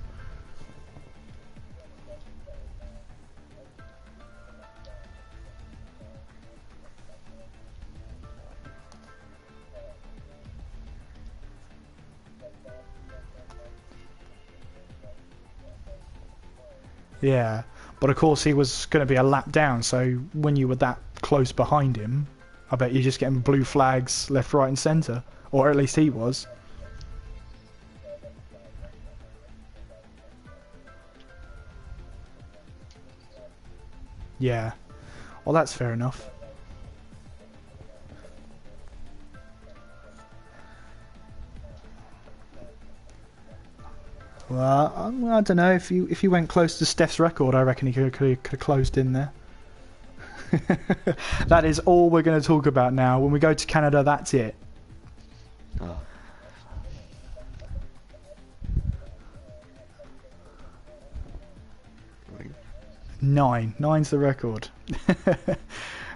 Yeah, but of course he was going to be a lap down, so when you were that close behind him, I bet you're just getting blue flags left, right and centre. Or at least he was. Yeah. Well, that's fair enough. Well, I don't know. If you went close to Steph's record, I reckon he could have closed in there. That is all we're going to talk about now. When we go to Canada, that's it. Oh. Nine's the record.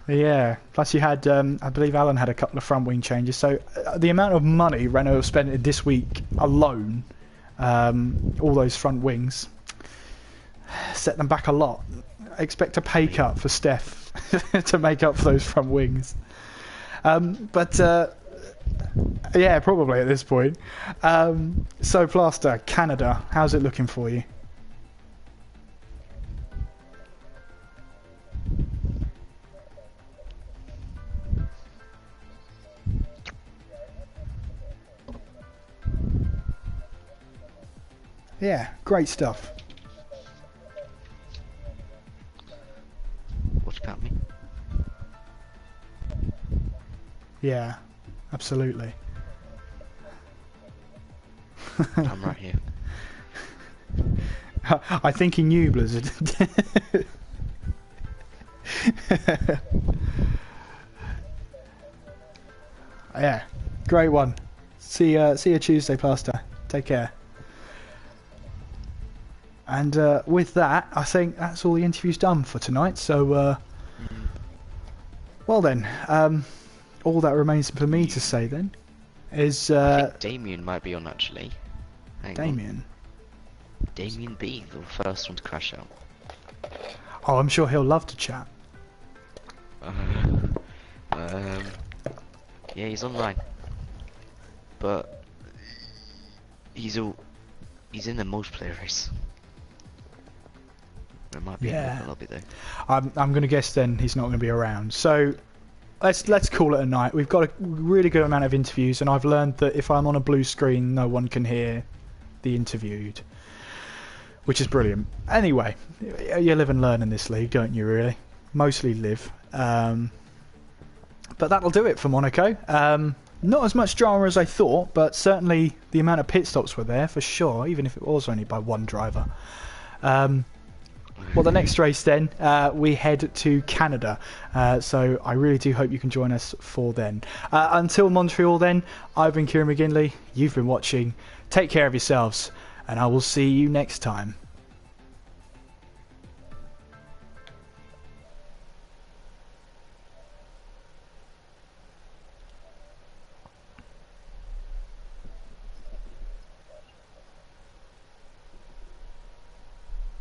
Yeah. Plus you had, I believe Alan had a couple of front wing changes. So the amount of money Renault have spent this week alone, all those front wings, set them back a lot. Expect a pay cut for Steph to make up for those front wings. Yeah, probably at this point. So Plaster, Canada, how's it looking for you? Yeah, great stuff. What about me? Yeah, absolutely. I'm right here. I think he knew, Blizzard. Yeah, great one. See you Tuesday, Plaster. Take care. And with that, I think that's all the interviews done for tonight. So, well then, all that remains for me to say then is I think Damien might be on actually. Hang on. Damien B, the first one to crash out. Oh, I'm sure he'll love to chat. Yeah, he's online, but he's in the multiplayer race. It might be in the lobby though. I'm going to guess then he's not going to be around. So let's call it a night. We've got a really good amount of interviews, and I've learned that if I'm on a blue screen, no one can hear the interviewed, which is brilliant. Anyway, you live and learn in this league, don't you? Really, mostly live. But that'll do it for Monaco. Not as much drama as I thought, but certainly the amount of pit stops were there for sure, even if it was only by one driver. Well, the next race then, we head to Canada. So I really do hope you can join us for then. Until Montreal then, I've been Kieran McGinley. You've been watching. Take care of yourselves, and I will see you next time.